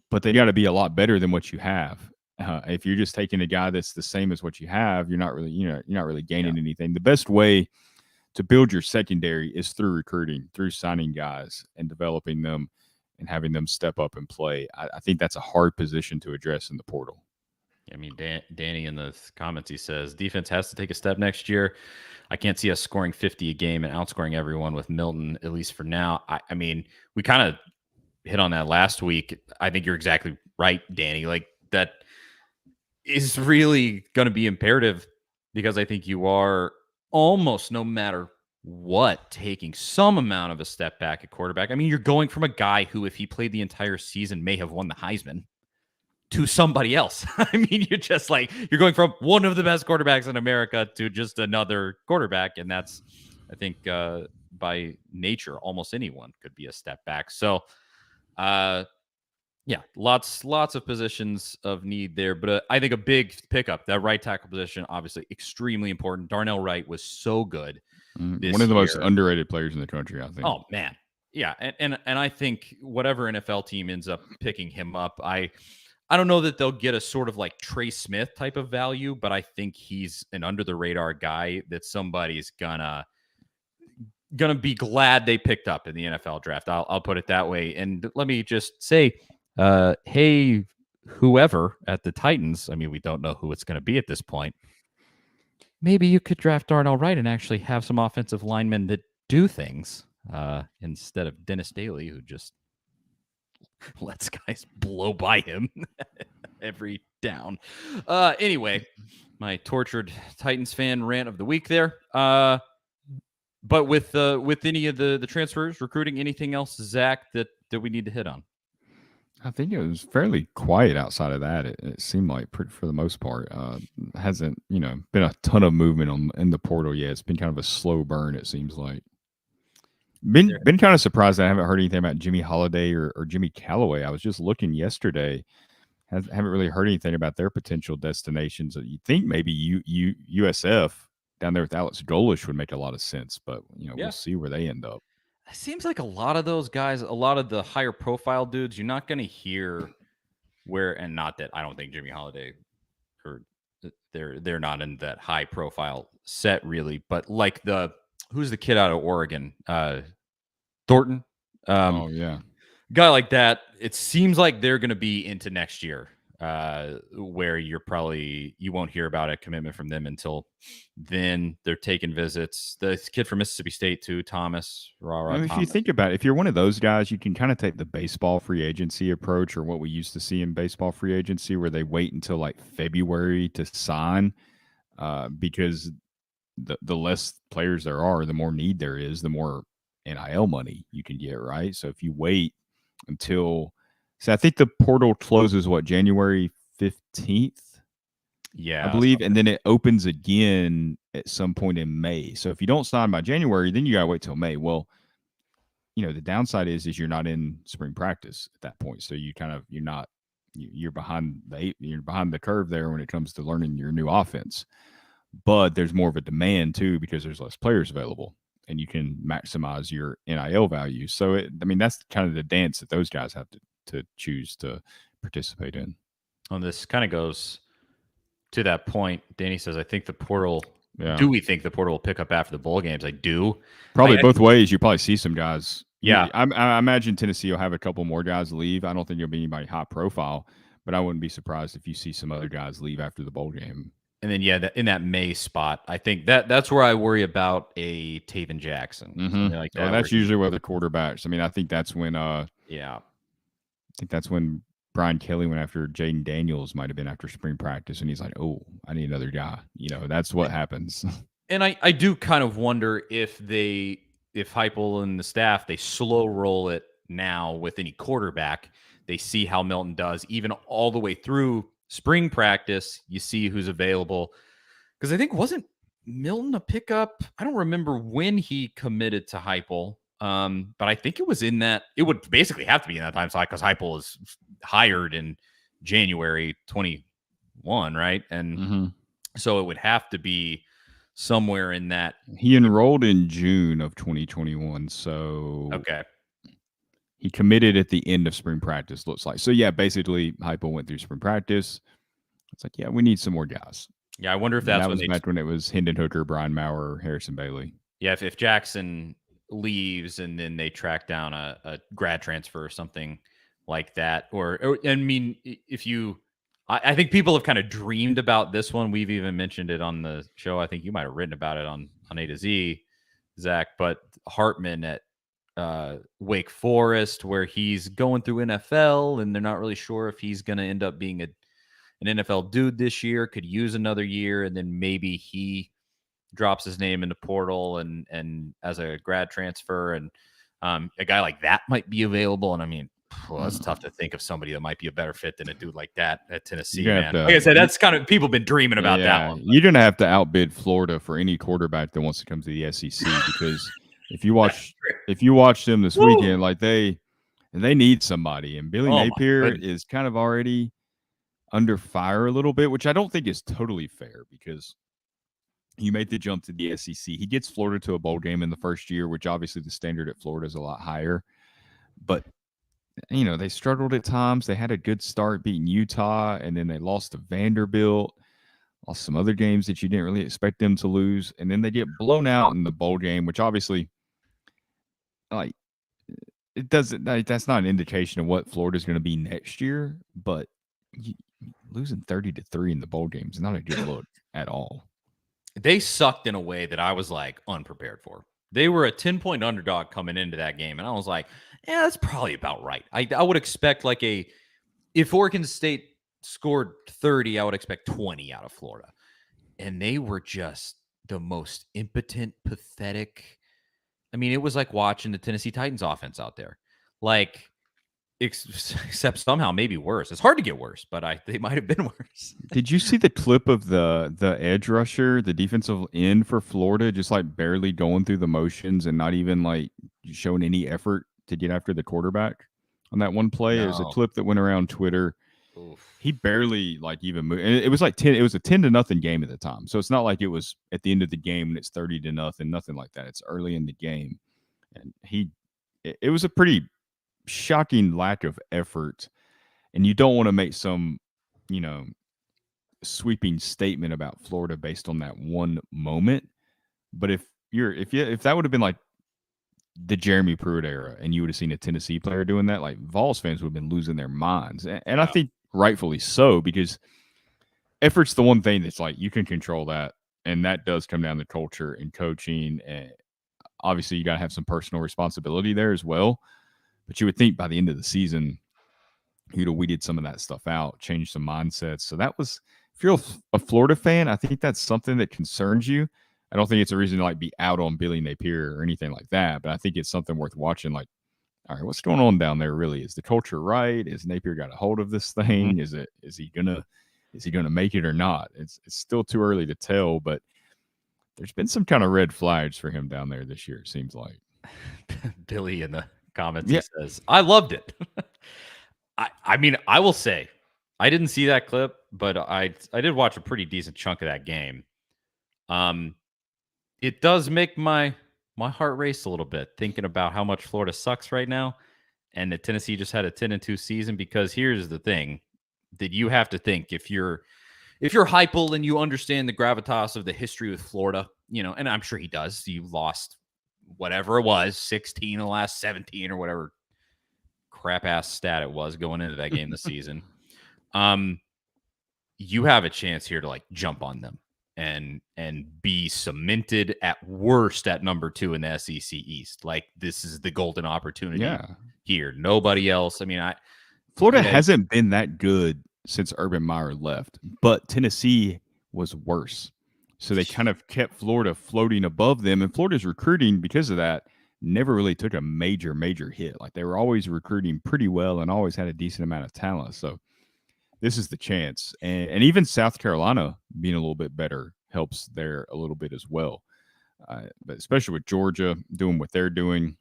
but they got to be a lot better than what you have. If you're just taking a guy that's the same as what you have, you're not really Yeah, gaining anything. The best way to build your secondary is through recruiting, through signing guys and developing them and having them step up and play. I think that's a hard position to address in the portal. I mean, Danny in the comments, he says defense has to take a step next year. I can't see us scoring 50 a game and outscoring everyone with Milton, at least for now. I mean, we kind of hit on that last week. I think you're exactly right, Danny. Like that is really going to be imperative because I think you are almost no matter what taking some amount of a step back at quarterback. I mean, you're going from a guy who, if he played the entire season, may have won the Heisman to somebody else. I mean, you're just like, you're going from one of the best quarterbacks in America to just another quarterback. And that's, I think, by nature, almost anyone could be a step back. So, yeah, lots of positions of need there, but I think a big pickup, that right tackle position, obviously extremely important. Darnell Wright was so good One of this the most year. underrated players in the country, I think. Oh man, yeah, and I think whatever NFL team ends up picking him up, I don't know that they'll get a sort of like Trey Smith type of value, but I think he's an under the radar guy that somebody's gonna be glad they picked up in the NFL draft. I'll put it that way. And let me just say, hey, whoever at the Titans, I mean, we don't know who it's going to be at this point. Maybe you could draft Darnell Wright and actually have some offensive linemen that do things instead of Dennis Daly, who just lets guys blow by him every down. Anyway, my tortured Titans fan rant of the week there. But with any of the transfers, recruiting, anything else, Zach, that we need to hit on? I think it was fairly quiet outside of that. It seemed like, for the most part, hasn't been a ton of movement in the portal yet. It's been kind of a slow burn. It seems like. Been kind of surprised that I haven't heard anything about Jimmy Holiday or Jimmy Callaway. I was just looking yesterday. Haven't really heard anything about their potential destinations. You think maybe USF down there with Alex Golish would make a lot of sense, but Yeah. we'll see where they end up. It seems like a lot of those guys, a lot of the higher profile dudes, you're not going to hear where, and not that I don't think Jimmy Holiday or they're not in that high profile set really, but like who's the kid out of Oregon, Thornton, Oh yeah, guy like that. It seems like they're going to be into next year, where you won't hear about a commitment from them until then. They're taking visits. The kid from Mississippi State too, Thomas. if you think about it, if you're one of those guys, you can kind of take the baseball free agency approach, or what we used to see in baseball free agency, where they wait until like February to sign, because the less players there are, the more need there is, the more NIL money you can get, right? So if you wait until, I think the portal closes January 15th, yeah, I believe, and then it opens again at some point in May. So if you don't sign by January, then you gotta wait till May. Well, the downside is you're not in spring practice at that point, so you're behind the curve there when it comes to learning your new offense. But there's more of a demand too because there's less players available. and you can maximize your NIL value. So, that's kind of the dance that those guys have to choose to participate in. Well, this kind of goes to that point. Danny says, I think the portal. Yeah. Do we think the portal will pick up after the bowl games? I do. Probably both ways. You probably see some guys. Yeah. I imagine Tennessee will have a couple more guys leave. I don't think there'll be anybody high profile, but I wouldn't be surprised if you see some other guys leave after the bowl game. And then, in that May spot, I think that's where I worry about a Taven Jackson. Something like that. That's usually where the quarterbacks. I think that's when. I think that's when Brian Kelly went after Jaden Daniels, might have been after spring practice, and he's like, "Oh, I need another guy." That's what happens. And I do kind of wonder if Heupel and the staff, they slow roll it now with any quarterback. They see how Milton does, even all the way through spring practice. You see who's available. Because I think, wasn't Milton a pickup? I don't remember when he committed to Heupel, but I think it was in that. It would basically have to be in that time slot because Heupel is hired in January 21, right? And so it would have to be somewhere in that. He enrolled in June of 2021, so okay. He committed at the end of spring practice, looks like. So, yeah, basically, Heupel went through spring practice. It's like, yeah, we need some more guys. Yeah, I wonder if that was back when it was Hendon Hooker, Brian Maurer, Harrison Bailey. Yeah, if Jackson leaves and then they track down a grad transfer or something like that. Or I mean, I think people have kind of dreamed about this one. We've even mentioned it on the show. I think you might have written about it on A to Z, Zach. But Hartman at Wake Forest, where he's going through NFL and they're not really sure if he's going to end up being an NFL dude this year, could use another year, and then maybe he drops his name in the portal and as a grad transfer, and a guy like that might be available. And I mean, that's tough to think of somebody that might be a better fit than a dude like that at Tennessee, man. Like I said, that's kind of, people been dreaming about that one. You're going to have to outbid Florida for any quarterback that wants to come to the SEC, because if you watch them this weekend, like they need somebody, and Billy Napier is kind of already under fire a little bit, which I don't think is totally fair, because you made the jump to the SEC. He gets Florida to a bowl game in the first year, which obviously the standard at Florida is a lot higher, but they struggled at times. They had a good start beating Utah, and then they lost to Vanderbilt, lost some other games that you didn't really expect them to lose, and then they get blown out in the bowl game, which obviously, like, it doesn't. That's not an indication of what Florida's going to be next year. But losing 30-3 in the bowl game is not a good look at all. They sucked in a way that I was like unprepared for. They were a 10-point underdog coming into that game, and I was like, yeah, that's probably about right. I would expect if Oregon State scored 30, I would expect 20 out of Florida. And they were just the most impotent, pathetic. I mean, it was like watching the Tennessee Titans offense out there. Like, except somehow maybe worse. It's hard to get worse, but they might have been worse. Did you see the clip of the edge rusher, the defensive end for Florida, just like barely going through the motions and not even like showing any effort to get after the quarterback on that one play? No. It was a clip that went around Twitter. Oof. He barely even moved. And it was like 10. It was a 10-0 game at the time, so it's not like it was at the end of the game and it's 30-0, nothing like that. It's early in the game, and it was a pretty shocking lack of effort. And you don't want to make some sweeping statement about Florida based on that one moment, but if that would have been like the Jeremy Pruitt era and you would have seen a Tennessee player doing that, like, Vols fans would have been losing their minds. And I think rightfully so, because effort's the one thing that's like you can control that, and that does come down to culture and coaching, and obviously you got to have some personal responsibility there as well. But you would think by the end of the season, you'd have weeded some of that stuff out, changed some mindsets. So that was, if you're a Florida fan, I think that's something that concerns you. I don't think it's a reason to be out on Billy Napier or anything like that, but I think it's something worth watching. Like, all right, what's going on down there? Really, is the culture right? Is Napier got a hold of this thing? Mm-hmm. Is he gonna make it or not? It's still too early to tell, but there's been some kind of red flags for him down there this year, it seems like. Billy in the comments, he says, I loved it. I mean, I will say, I didn't see that clip, but I did watch a pretty decent chunk of that game. It does make my my heart raced a little bit thinking about how much Florida sucks right now, and that Tennessee just had a 10-2 season. Because here's the thing that you have to think if you're Heupel and you understand the gravitas of the history with Florida, and I'm sure he does. You lost whatever it was, 16 of the last 17 or whatever crap ass stat it was going into that game this season. You have a chance here to like jump on them and be cemented at worst at number 2 in the SEC East. Like, this is the golden opportunity here. Nobody else. I mean, Florida hasn't been that good since Urban Meyer left, but Tennessee was worse. So they kind of kept Florida floating above them, and Florida's recruiting because of that never really took a major hit. Like, they were always recruiting pretty well and always had a decent amount of talent. So this is the chance. And even South Carolina being a little bit better helps there a little bit as well. But especially with Georgia doing what they're doing.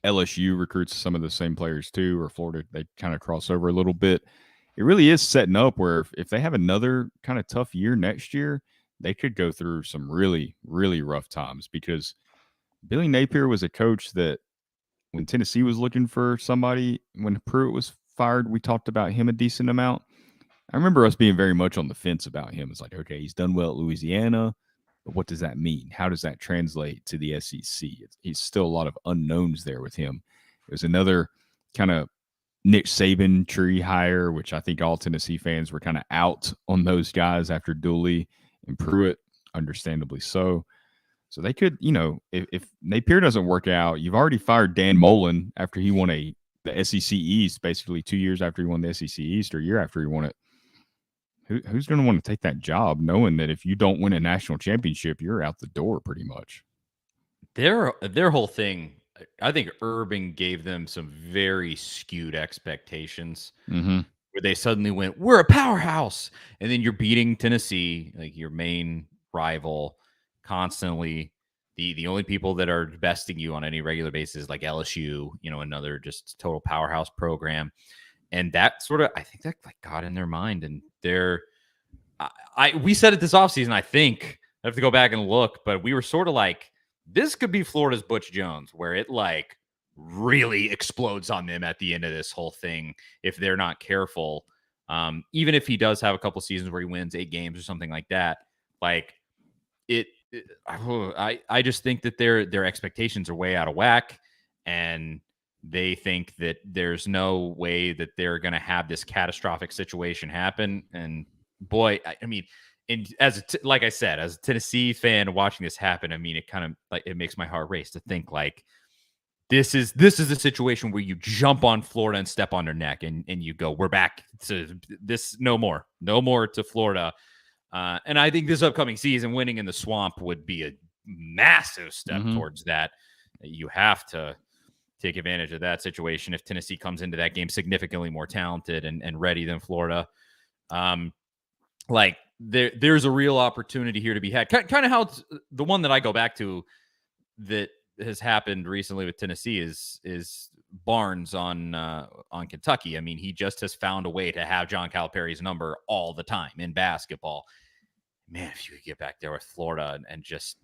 LSU recruits some of the same players too, or Florida, they kind of cross over a little bit. It really is setting up where if they have another kind of tough year next year, they could go through some really rough times, because Billy Napier was a coach that when Tennessee was looking for somebody, when Pruitt was fired, we talked about him a decent amount. I remember us being very much on the fence about him. It's like, okay, he's done well at Louisiana, but what does that mean? How does that translate to the SEC? He's still a lot of unknowns there with him. It was another kind of Nick Saban tree hire, which I think all Tennessee fans were kind of out on those guys after Dooley and Pruitt, understandably so. So they could, if Napier doesn't work out, you've already fired Dan Mullen after he won the SEC East, basically 2 years after he won the SEC East, or a year after he won it. Who's going to want to take that job, knowing that if you don't win a national championship, you're out the door pretty much? Their whole thing, I think Urban gave them some very skewed expectations, where they suddenly went, we're a powerhouse. And then you're beating Tennessee, like your main rival, constantly. The only people that are besting you on any regular basis, like LSU, another just total powerhouse program. And that sort of, I think that like got in their mind, and we said it this offseason, I think. I have to go back and look, but we were sort of like, this could be Florida's Butch Jones, where it like really explodes on them at the end of this whole thing if they're not careful. Even if he does have a couple seasons where he wins 8 games or something like that, like I just think that their expectations are way out of whack, and they think that there's no way that they're going to have this catastrophic situation happen. And boy, I mean, and like I said, as a Tennessee fan watching this happen, I mean, it kind of like it makes my heart race to think like this is a situation where you jump on Florida and step on their neck, and you go, we're back to this, no more to Florida. And I think this upcoming season, winning in the Swamp would be a massive step towards that. You have to take advantage of that situation if Tennessee comes into that game significantly more talented and ready than Florida. Like there's a real opportunity here to be had. Kind of how the one that I go back to that has happened recently with Tennessee is Barnes on Kentucky. I mean, he just has found a way to have John Calipari's number all the time in basketball. Man, if you could get back there with Florida and just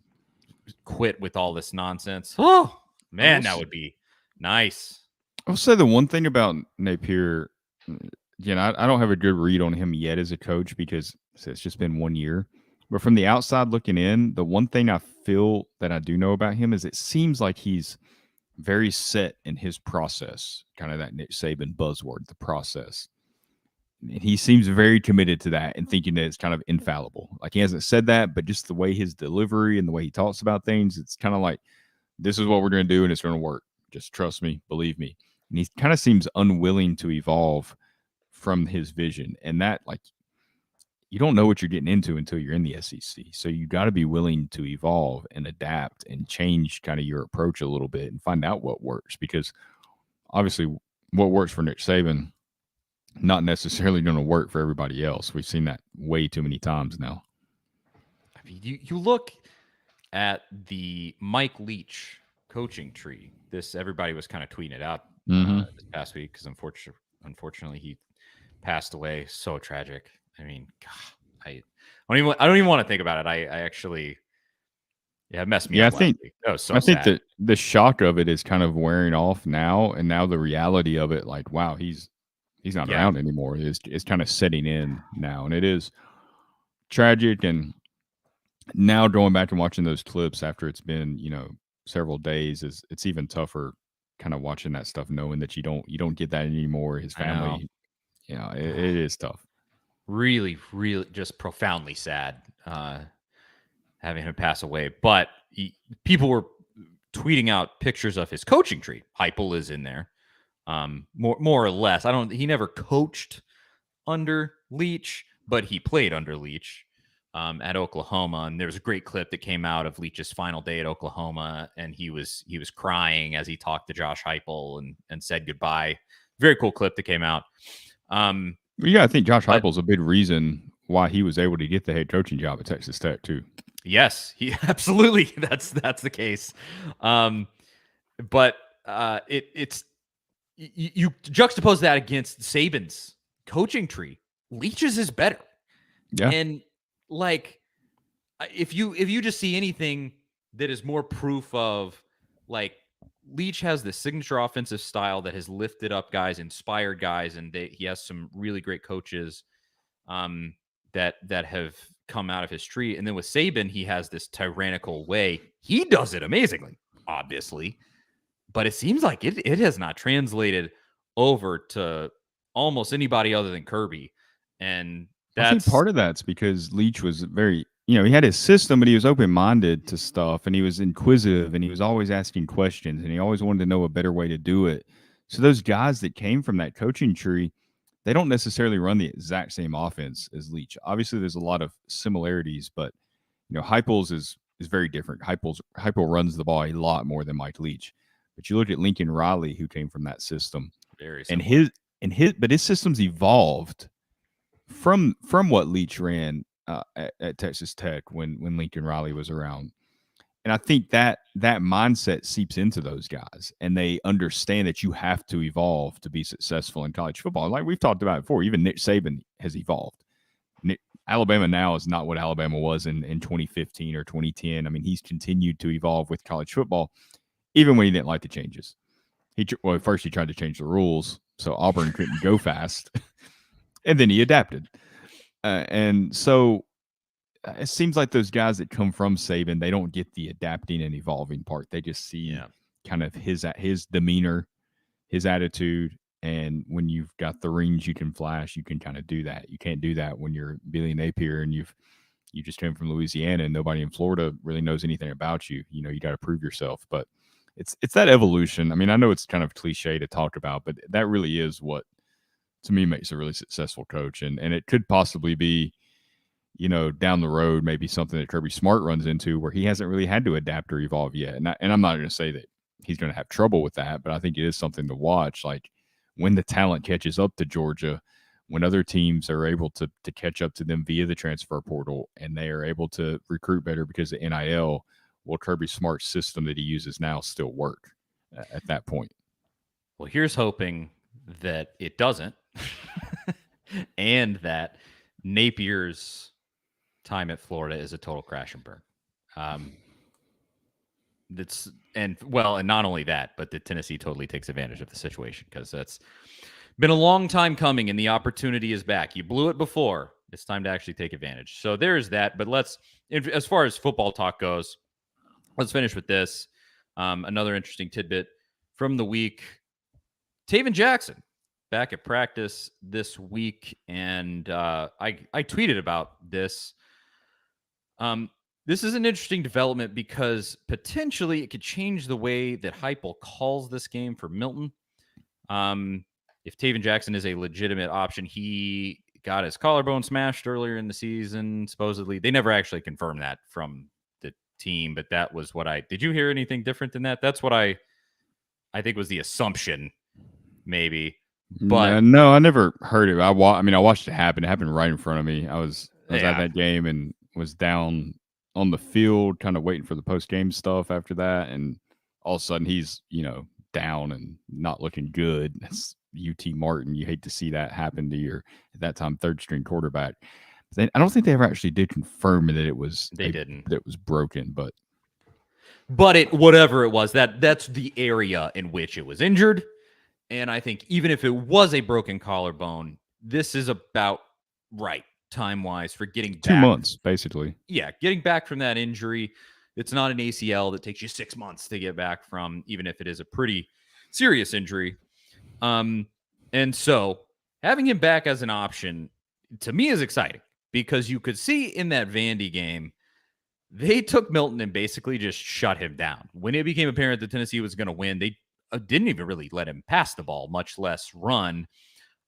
quit with all this nonsense, oh man, that would be nice. I'll say the one thing about Napier, I don't have a good read on him yet as a coach because it's just been 1 year. But from the outside looking in, the one thing I feel that I do know about him is it seems like he's very set in his process, kind of that Nick Saban buzzword, the process. And he seems very committed to that and thinking that it's kind of infallible. Like, he hasn't said that, but just the way his delivery and the way he talks about things, it's kind of like, this is what we're going to do and it's going to work. Just trust me, believe me. And he kind of seems unwilling to evolve from his vision. And that, like, you don't know what you're getting into until you're in the SEC. So you got to be willing to evolve and adapt and change kind of your approach a little bit and find out what works, because obviously what works for Nick Saban, not necessarily going to work for everybody else. We've seen that way too many times now. I mean, you look at the Mike Leach coaching tree. Everybody was kind of tweeting it out this past week because unfortunately he passed away. So tragic. I mean, God, I don't even want to think about it. I actually, Yeah, it messed me Yeah, up last week. That was so I think sad. that the shock of it is kind of wearing off now, and now the reality of it, like, wow, he's not Yeah. around anymore. Is kind of setting in now, and it is tragic. And now going back and watching those clips after it's been several days, it's even tougher. Kind of watching that stuff, knowing that you don't get that anymore. His I know. family, it is tough. Really, really just profoundly sad having him pass away. But people were tweeting out pictures of his coaching tree. Heupel is in there, more or less. He never coached under Leach, but he played under Leach at Oklahoma. And there was a great clip that came out of Leach's final day at Oklahoma, and he was crying as he talked to Josh Heupel and said goodbye. Very cool clip that came out. Yeah, I think Josh Heupel's a big reason why he was able to get the head coaching job at Texas Tech too. Yes, he absolutely. That's the case. But it's you juxtapose that against Saban's coaching tree. Leach's is better. Yeah, and like if you just see anything that is more proof of like Leach has this signature offensive style that has lifted up guys, inspired guys, and he has some really great coaches that have come out of his tree. And then with Saban, he has this tyrannical way. He does it amazingly, obviously, but it seems like it has not translated over to almost anybody other than Kirby. And I think part of that's because Leach was very, he had his system, but he was open-minded to stuff, and he was inquisitive, and he was always asking questions, and he always wanted to know a better way to do it. So those guys that came from that coaching tree, they don't necessarily run the exact same offense as Leach. Obviously, there's a lot of similarities, but Heupel's is very different. Heupel runs the ball a lot more than Mike Leach. But you look at Lincoln Riley, who came from that system, very similar. but his systems evolved from what Leach ran at Texas Tech when Lincoln Riley was around. And I think that mindset seeps into those guys, and they understand that you have to evolve to be successful in college football. Like we've talked about before, even Nick Saban has evolved. Alabama now is not what Alabama was in 2015 or 2010. I mean, he's continued to evolve with college football, even when he didn't like the changes. First he tried to change the rules so Auburn couldn't go fast, and then he adapted. And so it seems like those guys that come from Saban, they don't get the adapting and evolving part. They just see kind of his demeanor, his attitude. And when you've got the rings you can flash, you can kind of do that. You can't do that when you're Billy Napier and you just came from Louisiana and nobody in Florida really knows anything about you. You got to prove yourself. But it's that evolution. I mean, I know it's kind of cliche to talk about, but that really is what, to me, makes a really successful coach. And it could possibly be, down the road, maybe something that Kirby Smart runs into where he hasn't really had to adapt or evolve yet. And I'm not going to say that he's going to have trouble with that, but I think it is something to watch. Like when the talent catches up to Georgia, when other teams are able to catch up to them via the transfer portal and they are able to recruit better because of NIL, will Kirby Smart's system that he uses now still work at that point? Well, here's hoping that it doesn't and that Napier's time at Florida is a total crash and burn. And not only that, but that Tennessee totally takes advantage of the situation, because that's been a long time coming and the opportunity is back. You blew it before. It's time to actually take advantage. So there's that. But as far as football talk goes, let's finish with this. Another interesting tidbit from the week. Taven Jackson back at practice this week. And I tweeted about this. This is an interesting development because potentially it could change the way that Heupel calls this game for Milton. If Taven Jackson is a legitimate option, he got his collarbone smashed earlier in the season, supposedly. They never actually confirmed that from the team, but that was what did you hear anything different than that? That's what I think was the assumption, maybe. But no, I never heard it. I watched it happen. It happened right in front of me. I was at that game and was down on the field, kind of waiting for the post-game stuff after that. And all of a sudden he's, down and not looking good. That's UT Martin. You hate to see that happen to your, at that time, third-string quarterback. I don't think they ever actually did confirm that it was. They didn't. That it was broken, but But whatever it was, that's the area in which it was injured. And I think even if it was a broken collarbone, this is about right time-wise for getting 2 back. months, basically. Yeah, getting back from that injury. It's not an ACL that takes you 6 months to get back from, even if it is a pretty serious injury. And so having him back as an option to me is exciting because you could see in that Vandy game, they took Milton and basically just shut him down. When it became apparent that Tennessee was going to win, they didn't even really let him pass the ball, much less run.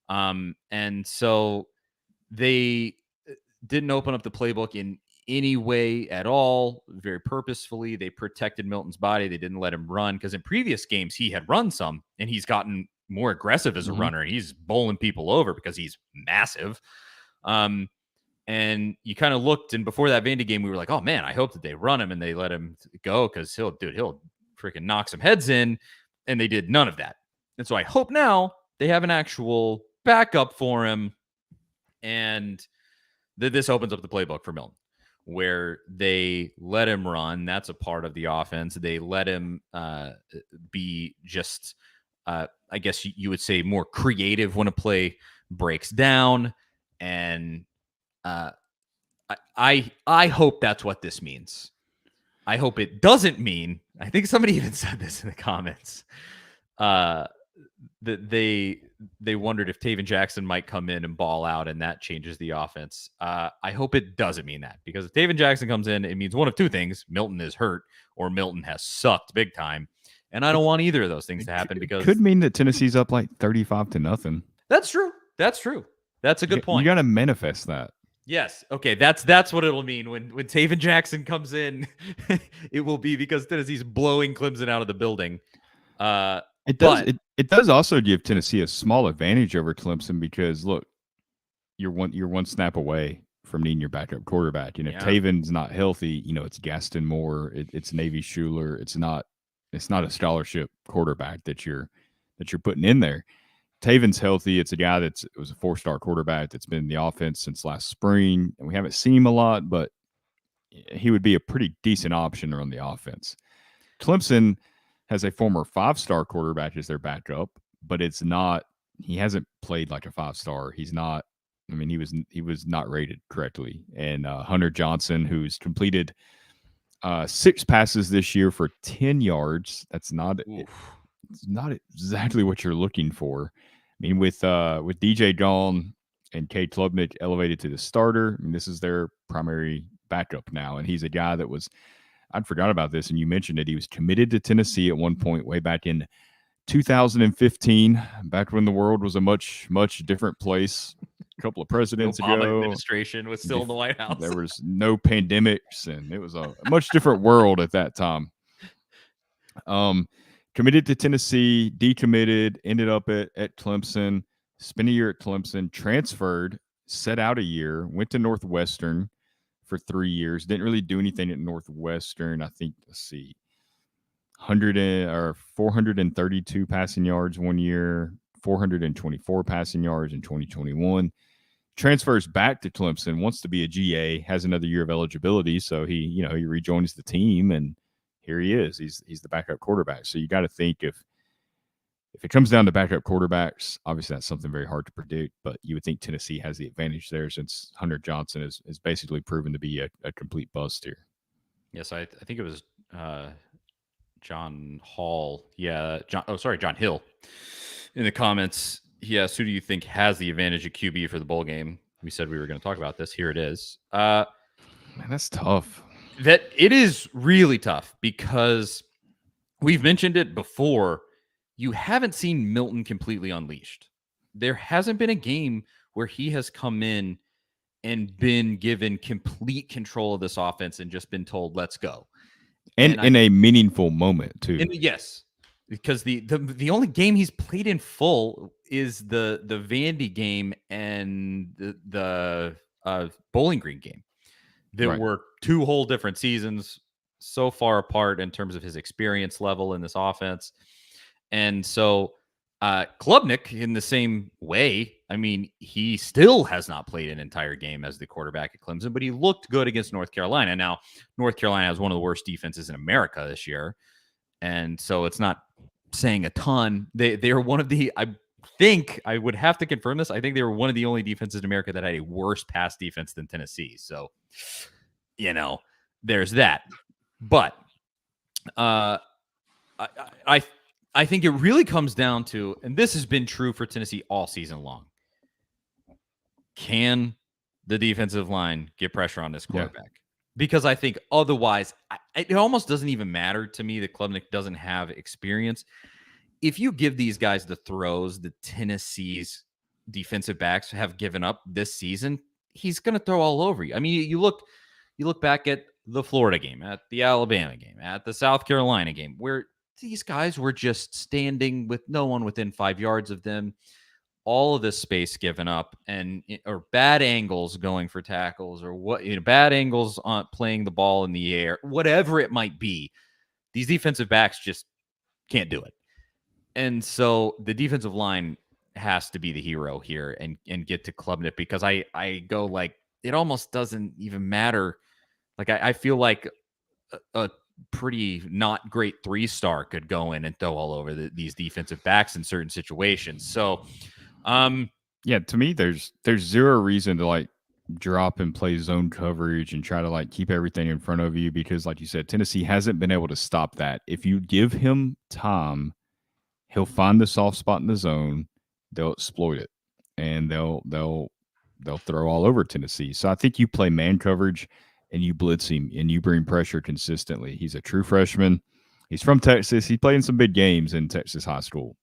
And so they didn't open up the playbook in any way at all, very purposefully. They protected Milton's body. They didn't let him run because in previous games he had run some and he's gotten more aggressive as a runner and he's bowling people over because he's massive. And you kind of looked, and before that Vandy game, we were like, oh man, I hope that they run him and they let him go because he'll freaking knock some heads in. And they did none of that. And so I hope now they have an actual backup for him and that this opens up the playbook for Milton where they let him run. That's a part of the offense. They let him be just, I guess you would say, more creative when a play breaks down. And I hope that's what this means. I hope it doesn't mean, I think somebody even said this in the comments, that they wondered if Taven Jackson might come in and ball out and that changes the offense. I hope it doesn't mean that because if Taven Jackson comes in, it means one of two things. Milton is hurt or Milton has sucked big time. And I don't want either of those things to happen because it could mean that Tennessee's up like 35-0. That's true. That's a good point. You got to manifest that. Yes. Okay. That's what it'll mean when Taven Jackson comes in. It will be because Tennessee's blowing Clemson out of the building. It does also give Tennessee a small advantage over Clemson because look, you're one snap away from needing your backup quarterback. If Taven's not healthy, it's Gaston Moore, it's Navy Schuler. It's not a scholarship quarterback that you're putting in there. Taven's healthy. It's a guy it was a 4-star quarterback that's been in the offense since last spring, and we haven't seen him a lot, but he would be a pretty decent option on the offense. Clemson has a former 5-star quarterback as their backup, but he hasn't played like a 5-star. He's not, he was not rated correctly. And Hunter Johnson, who's completed 6 passes this year for 10 yards. It's not exactly what you're looking for. With DJ gone and Cade Klubnik elevated to the starter, this is their primary backup now. And he's a guy that I'd forgot about this, and you mentioned it. He was committed to Tennessee at one point way back in 2015, back when the world was a much, much different place. A couple of presidents Obama ago. Administration was still in the White House. There was no pandemics, and it was a much different world at that time. Committed to Tennessee, decommitted, ended up at Clemson, spent a year at Clemson, transferred, set out a year, went to Northwestern for 3 years. Didn't really do anything at Northwestern. I think, 432 passing yards one year, 424 passing yards in 2021. Transfers back to Clemson, wants to be a GA, has another year of eligibility, so he rejoins the team, and here he is. He's the backup quarterback. So you got to think if it comes down to backup quarterbacks, obviously that's something very hard to predict, but you would think Tennessee has the advantage there since Hunter Johnson is basically proven to be a complete bust here. Yes, I think it was John Hall. Yeah, John Hill. In the comments, he asked, who do you think has the advantage of QB for the bowl game? We said we were going to talk about this. Here it is. Man, that's tough. That it is really tough because we've mentioned it before. You haven't seen Milton completely unleashed. There hasn't been a game where he has come in and been given complete control of this offense and just been told, let's go. And in a meaningful moment, too. Yes, because the only game he's played in full is the Vandy game and the Bowling Green game. There were 2 whole different seasons, so far apart in terms of his experience level in this offense. And so Klubnik, in the same way, I mean, he still has not played an entire game as the quarterback at Clemson, but he looked good against North Carolina. Now, North Carolina has one of the worst defenses in America this year, and so it's not saying a ton. They are one of the, I think, I would have to confirm this, I think they were one of the only defenses in America that had a worse pass defense than Tennessee. So, there's that. But I think it really comes down to, and this has been true for Tennessee all season long, can the defensive line get pressure on this quarterback? Yeah. Because I think otherwise, it almost doesn't even matter to me that Klubnik doesn't have experience. If you give these guys the throws that Tennessee's defensive backs have given up this season, he's going to throw all over you. I mean, you look back at the Florida game, at the Alabama game, at the South Carolina game, where these guys were just standing with no one within 5 yards of them. All of this space given up, or bad angles going for tackles, or bad angles on playing the ball in the air, whatever it might be. These defensive backs just can't do it. And so the defensive line has to be the hero here and get to Klubnik, because I go like, it almost doesn't even matter. Like I feel like a pretty not great 3-star could go in and throw all over these defensive backs in certain situations. So, yeah, to me, there's zero reason to like drop and play zone coverage and try to like keep everything in front of you, because like you said, Tennessee hasn't been able to stop that. If you give him time, he'll find the soft spot in the zone, they'll exploit it, and they'll throw all over Tennessee. So I think you play man coverage and you blitz him and you bring pressure consistently. He's a true freshman. He's from Texas. He played in some big games in Texas high school,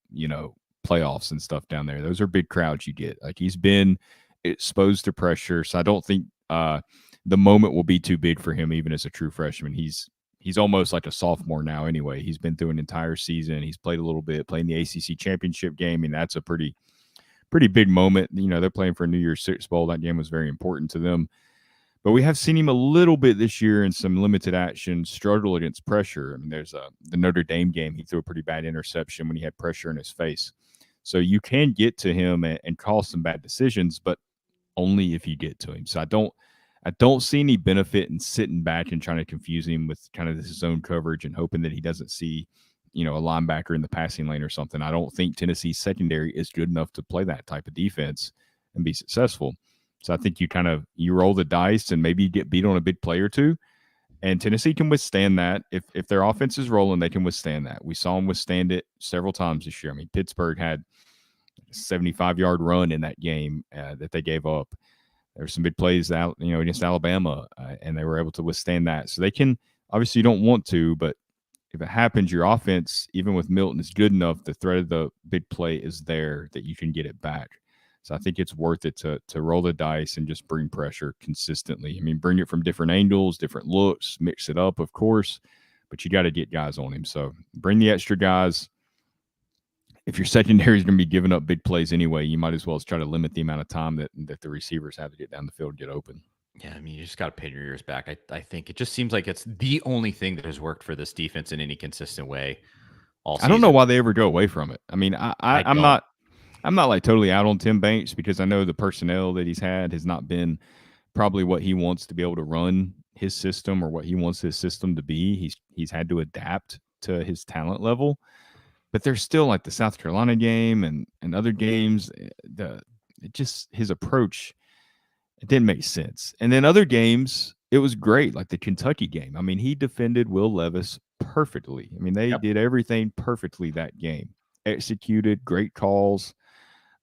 playoffs and stuff down there. Those are big crowds you get. Like, he's been exposed to pressure. So I don't think the moment will be too big for him, even as a true freshman. He's almost like a sophomore now anyway. He's been through an entire season. He's played a little bit, playing the ACC championship game, and that's a pretty big moment. They're playing for a New Year's Six Bowl. That game was very important to them. But we have seen him a little bit this year in some limited action, struggle against pressure. I mean, there's the Notre Dame game. He threw a pretty bad interception when he had pressure in his face. So you can get to him and cause some bad decisions, but only if you get to him. So I don't see any benefit in sitting back and trying to confuse him with kind of this zone coverage and hoping that he doesn't see, a linebacker in the passing lane or something. I don't think Tennessee's secondary is good enough to play that type of defense and be successful. So I think you roll the dice and maybe you get beat on a big play or two. And Tennessee can withstand that. If their offense is rolling, they can withstand that. We saw them withstand it several times this year. I mean, Pittsburgh had a 75-yard run in that game that they gave up. There were some big plays out, against Alabama, and they were able to withstand that. So they can, obviously you don't want to, but if it happens, your offense, even with Milton, is good enough. The threat of the big play is there that you can get it back. So I think it's worth it to roll the dice and just bring pressure consistently. I mean, bring it from different angles, different looks, mix it up, of course, but you got to get guys on him. So bring the extra guys. If your secondary is going to be giving up big plays anyway, you might as well try to limit the amount of time that the receivers have to get down the field and get open. Yeah, I mean, you just got to pin your ears back. I think it just seems like it's the only thing that has worked for this defense in any consistent way all season. I don't know why they ever go away from it. I mean, I'm not like totally out on Tim Banks, because I know the personnel that he's had has not been probably what he wants to be able to run his system or what he wants his system to be. He's had to adapt to his talent level. But there's still like the South Carolina game and other games, his approach, it didn't make sense. And then other games, it was great, like the Kentucky game. I mean, he defended Will Levis perfectly. I mean, they did everything perfectly that game. Executed, great calls.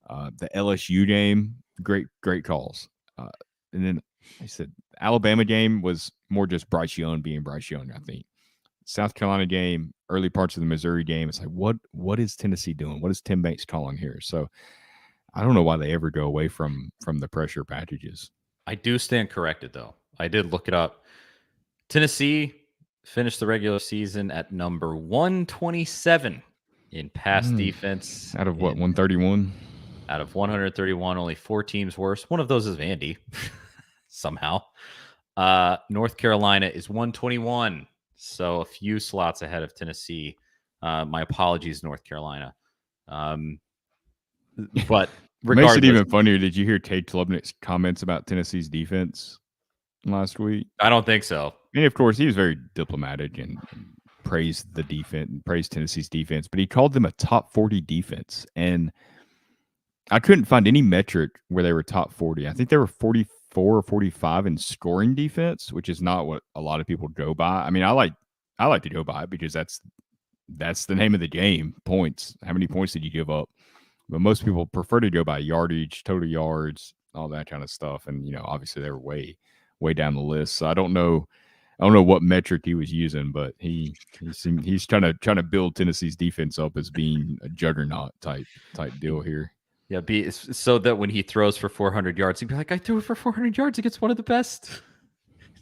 The LSU game, great calls. And then I said Alabama game was more just Bryce Young being Bryce Young, I think. South Carolina game, early parts of the Missouri game, it's like, what is Tennessee doing? What is Tim Banks calling here? So I don't know why they ever go away from the pressure packages. I do stand corrected, though. I did look it up. Tennessee finished the regular season at number 127 in pass defense. Out of what, 131? Out of 131, only 4 teams worse. One of those is Vandy, somehow. North Carolina is 121. So a few slots ahead of Tennessee. My apologies, North Carolina. But It makes it regardless, even funnier. Did you hear Cade Klubnik's comments about Tennessee's defense last week? I don't think so. And of course, he was very diplomatic and praised the defense and praised Tennessee's defense, but he called them a top 40 defense. And I couldn't find any metric where they were top 40. I think they were 44 or 45 in scoring defense, which is not what a lot of people go by. I mean, I like to go by it because that's the name of the game. Points. How many points did you give up? But most people prefer to go by yardage, total yards, all that kind of stuff. And obviously they were way down the list. So I don't know what metric he was using, but he's trying to build Tennessee's defense up as being a juggernaut type deal here. Yeah, so that when he throws for 400 yards, he'd be like, I threw it for 400 yards against one of the best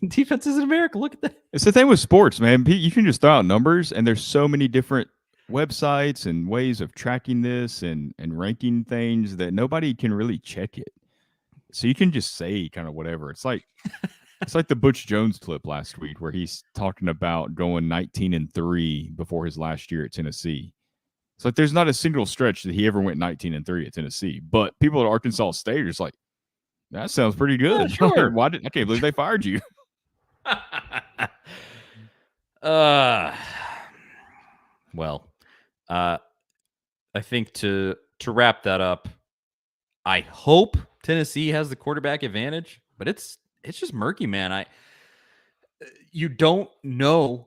defenses in America. Look at that. It's the thing with sports, man. You can just throw out numbers, and there's so many different websites and ways of tracking this and ranking things that nobody can really check it. So you can just say kind of whatever. It's like the Butch Jones clip last week where he's talking about going 19-3 before his last year at Tennessee. It's like there's not a single stretch that he ever went 19-3 at Tennessee. But people at Arkansas State are just like, that sounds pretty good. Yeah, sure. I can't believe they fired you. Well, I think to wrap that up, I hope Tennessee has the quarterback advantage, but it's just murky, man. You don't know.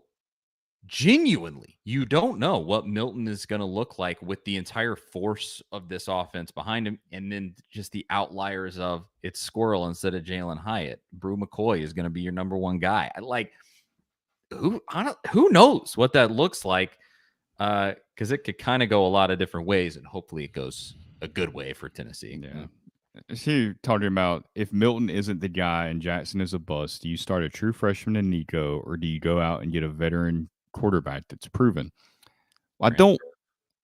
Genuinely, you don't know what Milton is going to look like with the entire force of this offense behind him, and then just the outliers of it's Squirrel instead of Jalen Hyatt. Brew McCoy is going to be your number one guy. Who knows what that looks like? Because it could kind of go a lot of different ways, and hopefully it goes a good way for Tennessee. Yeah. So you're talking about if Milton isn't the guy and Jackson is a bust, do you start a true freshman in Nico, or do you go out and get a veteran quarterback that's proven? Well,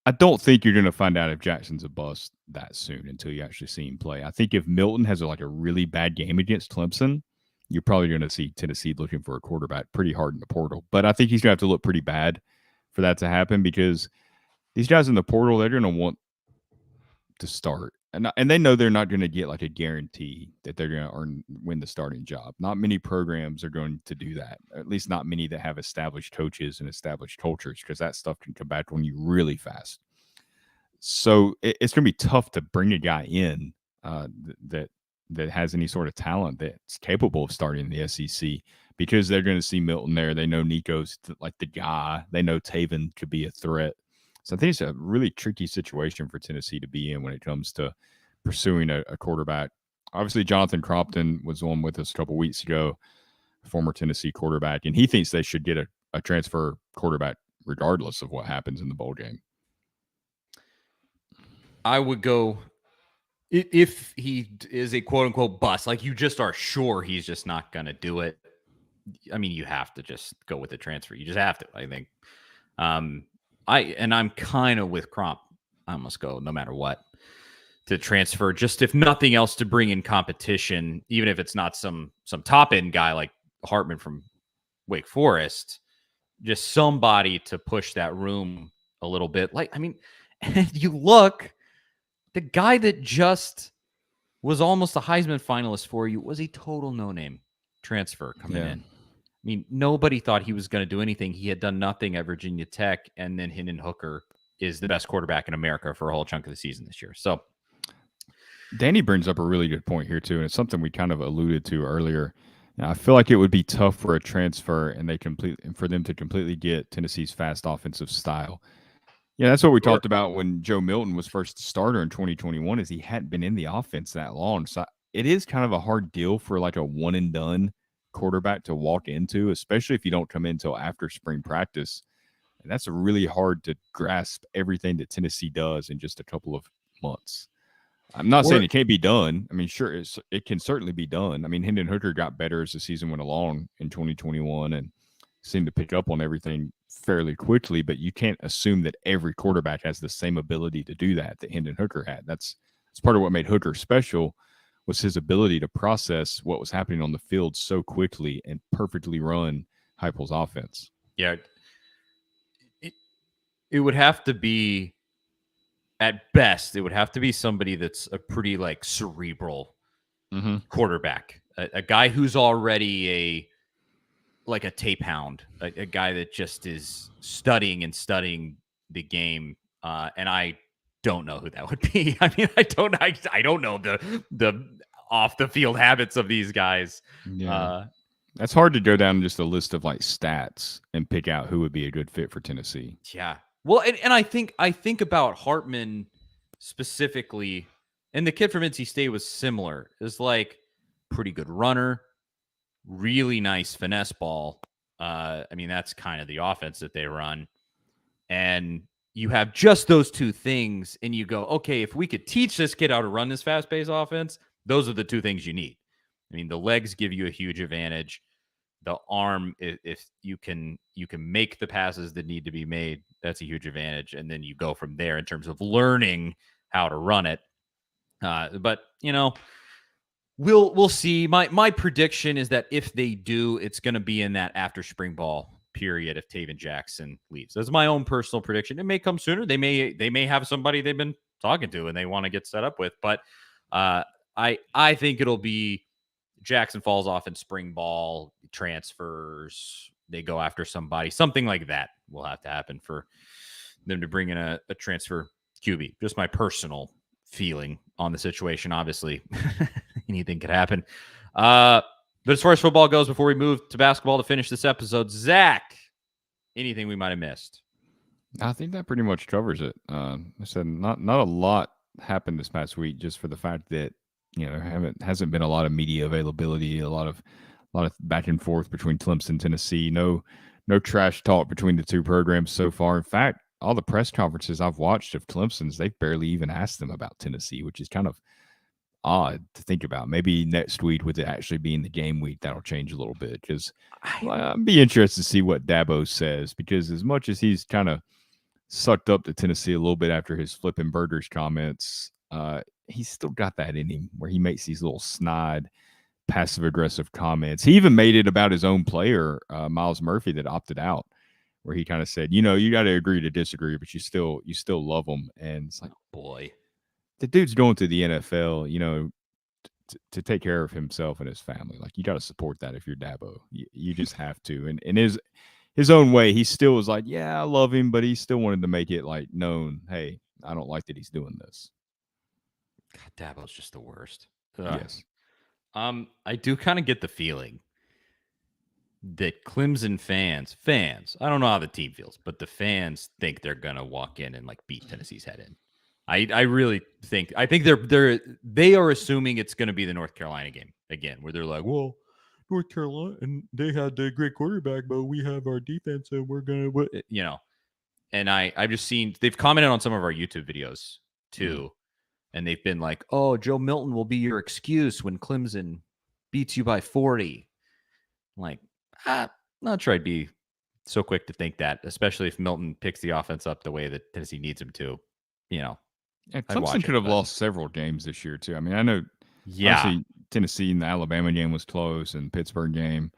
I don't think you're going to find out if Jackson's a bust that soon until you actually see him play. I think if Milton has a really bad game against Clemson, you're probably going to see Tennessee looking for a quarterback pretty hard in the portal. But I think he's going to have to look pretty bad for that to happen, because these guys in the portal, they're going to want to start. And they know they're not going to get a guarantee that they're going to win the starting job. Not many programs are going to do that. At least not many that have established coaches and established cultures, because that stuff can come back on you really fast. So it's going to be tough to bring a guy in that has any sort of talent that's capable of starting in the SEC, because they're going to see Milton there. They know Nico's the guy. They know Taven could be a threat. So I think it's a really tricky situation for Tennessee to be in when it comes to pursuing a quarterback. Obviously, Jonathan Crompton was on with us a couple weeks ago, former Tennessee quarterback, and he thinks they should get a transfer quarterback regardless of what happens in the bowl game. I would go, if he is a quote-unquote bust, you just are sure he's just not going to do it. I mean, you have to just go with the transfer. You just have to, I think. I'm kind of with Cromp. I must go no matter what to transfer, just if nothing else to bring in competition, even if it's not some top end guy like Hartman from Wake Forest, just somebody to push that room a little bit. And you look, the guy that just was almost a Heisman finalist for you was a total no-name transfer coming in. I mean, nobody thought he was going to do anything. He had done nothing at Virginia Tech, and then Hendon Hooker is the best quarterback in America for a whole chunk of the season this year. So Danny brings up a really good point here, too, and it's something we kind of alluded to earlier. Now, I feel like it would be tough for a transfer for them to completely get Tennessee's fast offensive style. Yeah, that's what we talked about when Joe Milton was first starter in 2021, is he hadn't been in the offense that long. So it is kind of a hard deal for a one-and-done quarterback to walk into, especially if you don't come in until after spring practice. And that's really hard to grasp everything that Tennessee does in just a couple of months. I'm not saying it can't be done. I mean, sure, it can certainly be done. I mean, Hendon Hooker got better as the season went along in 2021 and seemed to pick up on everything fairly quickly, but you can't assume that every quarterback has the same ability to do that Hendon Hooker had. That's part of what made Hooker special, was his ability to process what was happening on the field so quickly and perfectly run Heupel's offense. Yeah, it would have to be At best, it would have to be somebody that's a pretty like cerebral quarterback, a guy who's already a tape hound, a guy that just is studying the game. And I don't know who that would be. I mean, I don't know the off the field habits of these guys. Yeah. That's hard to go down just a list of like stats and pick out who would be a good fit for Tennessee. Yeah. Well, and I think about Hartman specifically, and the kid from NC State was similar. Is like pretty good runner, really nice finesse ball. I mean, that's kind of the offense that they run. And you have just those two things, and you go, okay, if we could teach this kid how to run this fast-paced offense, those are the two things you need. I mean, the legs give you a huge advantage. The arm, if you can make the passes that need to be made, that's a huge advantage. And then you go from there in terms of learning how to run it. But we'll see. My prediction is that if they do, it's going to be in that after spring ball period if Taven Jackson leaves. That's my own personal prediction. It may come sooner. They may have somebody they've been talking to and they want to get set up with. But I think it'll be Jackson falls off in spring ball, transfers, they go after something like that will have to happen for them to bring in a transfer QB. Just my personal feeling on the situation. Obviously, anything could happen. But as far as football goes, before we move to basketball to finish this episode, Zach, anything we might have missed? I think that pretty much covers it. I said not a lot happened this past week, just for the fact that there hasn't been a lot of media availability, a lot of back and forth between Clemson, Tennessee. No trash talk between the two programs so far. In fact, all the press conferences I've watched of Clemson's, they've barely even asked them about Tennessee, which is kind of odd to think about. Maybe next week, with it actually being the game week, that'll change a little bit, because I'd be interested to see what Dabo says, because as much as he's kind of sucked up to Tennessee a little bit after his flipping burgers comments, he's still got that in him where he makes these little snide, passive-aggressive comments. He even made it about his own player, Miles Murphy, that opted out, where he kind of said, you got to agree to disagree, but you still love him. And it's like, boy, the dude's going to the NFL, to take care of himself and his family. Like, you got to support that if you're Dabo. You just have to. And in his own way, he still was like, yeah, I love him, but he still wanted to make it like known, hey, I don't like that he's doing this. God, Dabo's just the worst. Yes. I do kind of get the feeling that Clemson fans, I don't know how the team feels, but the fans think they're gonna walk in and like beat Tennessee's head in. I really think they are assuming it's gonna be the North Carolina game again, where they're like, well, North Carolina and they had the great quarterback, but we have our defense and we're gonna, And I've just seen they've commented on some of our YouTube videos too. And they've been like, oh, Joe Milton will be your excuse when Clemson beats you by 40. I'm like, I'm not sure I'd be so quick to think that, especially if Milton picks the offense up the way that Tennessee needs him to. Yeah, Clemson could have lost several games this year, too. I mean, I know obviously Tennessee and the Alabama game was close, and Pittsburgh game,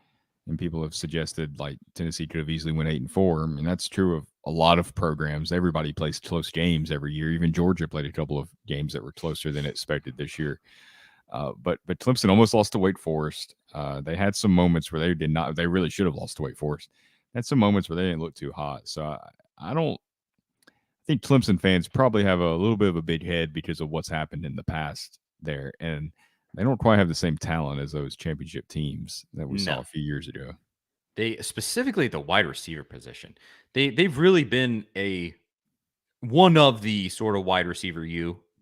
and people have suggested like Tennessee could have easily went 8-4. I mean, that's true of a lot of programs. Everybody plays close games every year. Even Georgia played a couple of games that were closer than expected this year. But Clemson almost lost to Wake Forest. They had some moments where they really should have lost to Wake Forest. Had some moments where they didn't look too hot. So I think Clemson fans probably have a little bit of a big head because of what's happened in the past there. And they don't quite have the same talent as those championship teams that we saw a few years ago. They specifically the wide receiver position. They've really been one of the sort of wide receiver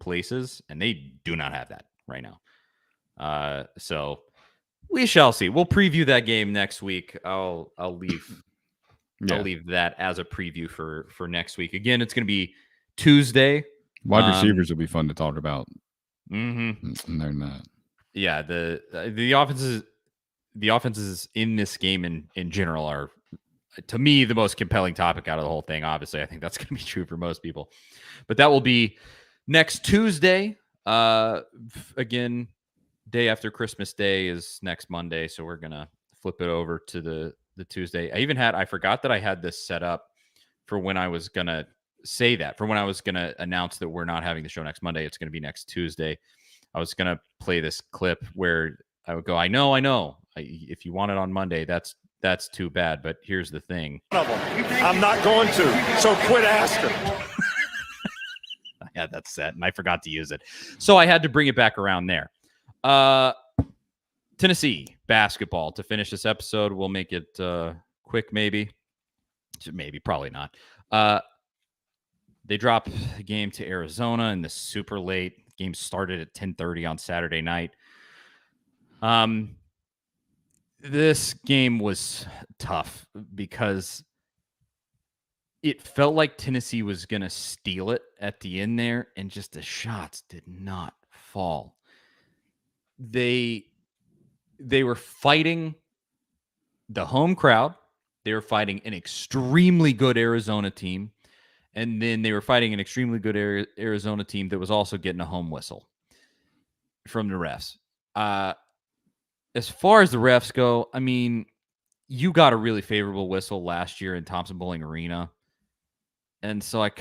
places, and they do not have that right now. So we shall see. We'll preview that game next week. I'll leave that as a preview for next week. Again, it's going to be Tuesday. Wide receivers will be fun to talk about. Mm-hmm. And they're not. Yeah, the offenses in this game in general are, to me, the most compelling topic out of the whole thing. Obviously, I think that's going to be true for most people. But that will be next Tuesday. Again, day after Christmas Day is next Monday, so we're going to flip it over to the Tuesday. I forgot that I had this set up for when I was going to say that. For when I was going to announce that we're not having the show next Monday, it's going to be next Tuesday. I was going to play this clip where I would go, I know. If you want it on Monday, that's too bad. But here's the thing. I'm not going to. So quit asking. Yeah, that's set, and I forgot to use it. So I had to bring it back around there. Tennessee basketball to finish this episode. We'll make it quick, maybe, probably not. They drop the game to Arizona in the super late. The game started at 10:30 on Saturday night. This game was tough because it felt like Tennessee was going to steal it at the end there, and just the shots did not fall. They were fighting the home crowd. They were fighting an extremely good Arizona team, and then they were fighting an extremely good Arizona team that was also getting a home whistle from the refs. As far as the refs go, I mean, you got a really favorable whistle last year in Thompson Bowling Arena. And so I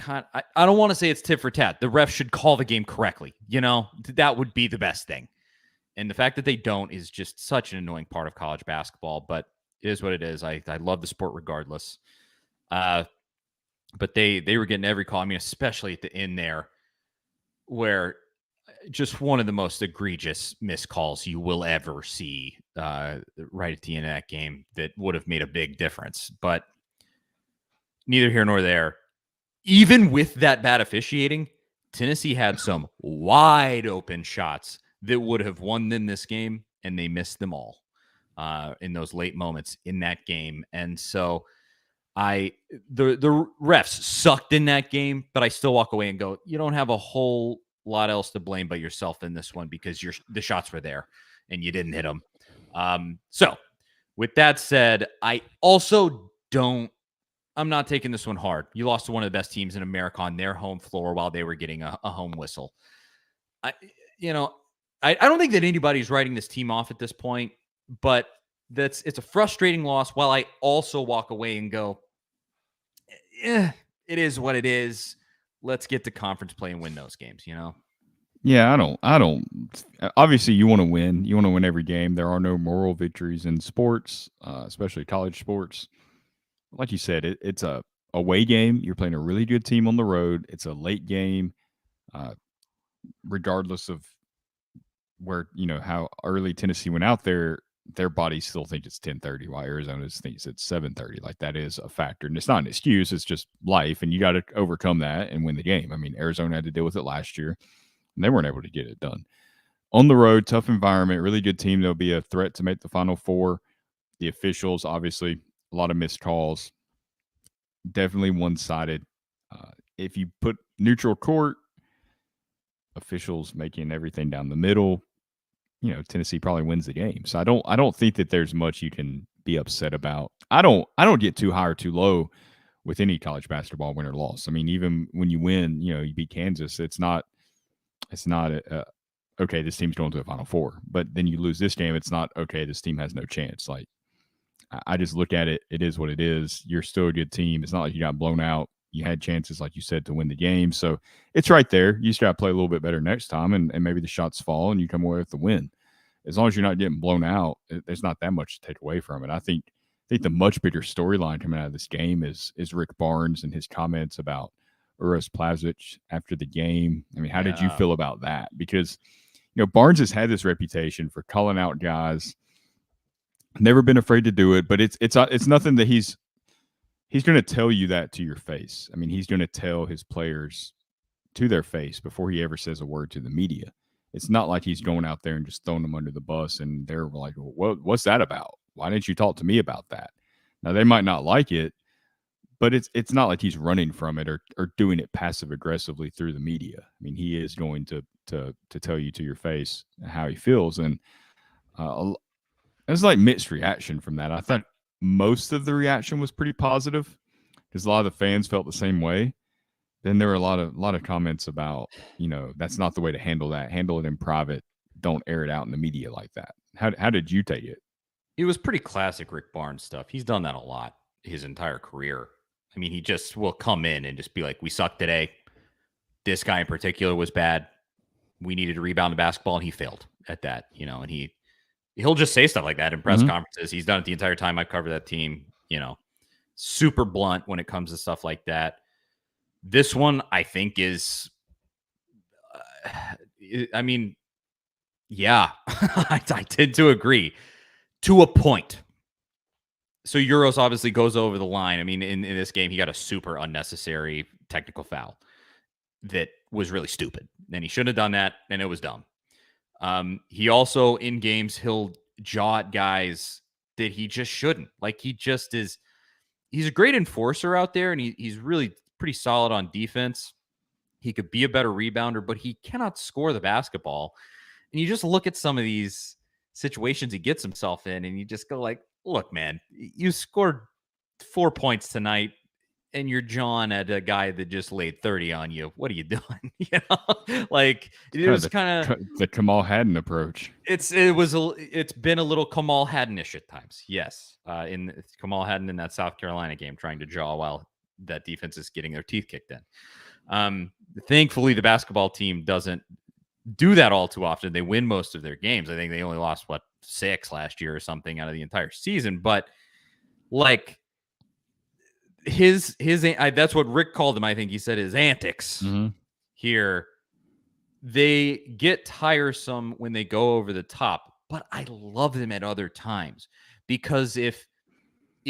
don't want to say it's tit for tat. The refs should call the game correctly. That would be the best thing. And the fact that they don't is just such an annoying part of college basketball, but it is what it is. I love the sport regardless. But they were getting every call. I mean, especially at the end there, where just one of the most egregious missed calls you will ever see right at the end of that game that would have made a big difference. But neither here nor there. Even with that bad officiating, Tennessee had some wide open shots that would have won them this game, and they missed them all in those late moments in that game. And so the refs sucked in that game, but I still walk away and go, you don't have a whole lot else to blame but yourself in this one, because the shots were there and you didn't hit them. So with that said, I'm not taking this one hard. You lost to one of the best teams in America on their home floor while they were getting a home whistle. I don't think that anybody's writing this team off at this point, but it's a frustrating loss, while I also walk away and go, it is what it is. Let's get to conference play and win those games, Yeah, I don't. Obviously, you want to win. You want to win every game. There are no moral victories in sports, especially college sports. Like you said, it's a away game. You're playing a really good team on the road. It's a late game, regardless of where how early Tennessee went out there. Their bodies still think it's 10:30, while Arizona thinks it's 7:30. Like, that is a factor, and it's not an excuse. It's just life, and you got to overcome that and win the game. I mean, Arizona had to deal with it last year, and they weren't able to get it done. On the road, tough environment, really good team. They'll be a threat to make the Final Four. The officials, obviously, a lot of missed calls. Definitely one-sided. If you put neutral court, officials making everything down the middle, Tennessee probably wins the game. So I don't think that there's much you can be upset about. I don't get too high or too low with any college basketball win or loss. I mean, even when you win, you beat Kansas, it's not okay, this team's going to the Final Four. But then you lose this game, it's not okay, this team has no chance. Like, I just look at it. It is what it is. You're still a good team. It's not like you got blown out. You had chances, like you said, to win the game. So it's right there. You just got to play a little bit better next time, and maybe the shots fall and you come away with the win. As long as you're not getting blown out, there's not that much to take away from it. I think the much bigger storyline coming out of this game is Rick Barnes and his comments about Uros Plavsic after the game. I mean, how did you feel about that? Because, Barnes has had this reputation for calling out guys. Never been afraid to do it, but it's nothing that he's going to tell you that to your face. I mean, he's going to tell his players to their face before he ever says a word to the media. It's not like he's going out there and just throwing them under the bus, and they're like, well, what's that about? Why didn't you talk to me about that? Now, they might not like it, but it's not like he's running from it or doing it passive aggressively through the media. I mean, he is going to tell you to your face how he feels, and it's like mixed reaction from that. I thought most of the reaction was pretty positive because a lot of the fans felt the same way. Then there were a lot of comments about, that's not the way to handle that. Handle it in private. Don't air it out in the media like that. How did you take it? It was pretty classic Rick Barnes stuff. He's done that a lot his entire career. I mean, he just will come in and just be like, we suck today. This guy in particular was bad. We needed to rebound the basketball, and he failed at that, and he'll just say stuff like that in press conferences. He's done it the entire time I've covered that team, super blunt when it comes to stuff like that. This one, I think, is, I mean, yeah, I tend to agree to a point. So Euros obviously goes over the line. I mean, in this game, he got a super unnecessary technical foul that was really stupid. And he shouldn't have done that, and it was dumb. He also, in games, he'll jaw at guys that he just shouldn't. Like, he's a great enforcer out there, and he's really pretty solid on defense. He could be a better rebounder, but he cannot score the basketball. And you just look at some of these situations he gets himself in, and you just go like, look, man, you scored 4 points tonight, and you're jawing at a guy that just laid 30 on you. What are you doing? Like, it was kind of the Kamal Hadden approach. It's been a little Kamal Hadden-ish at times. Yes. In Kamal Hadden in that South Carolina game, trying to jaw while that defense is getting their teeth kicked in. Thankfully, the basketball team doesn't do that all too often. They win most of their games. I think they only lost 6 last year or something out of the entire season. But like his that's what Rick called him. I think he said his antics here. They get tiresome when they go over the top, but I love them at other times, because if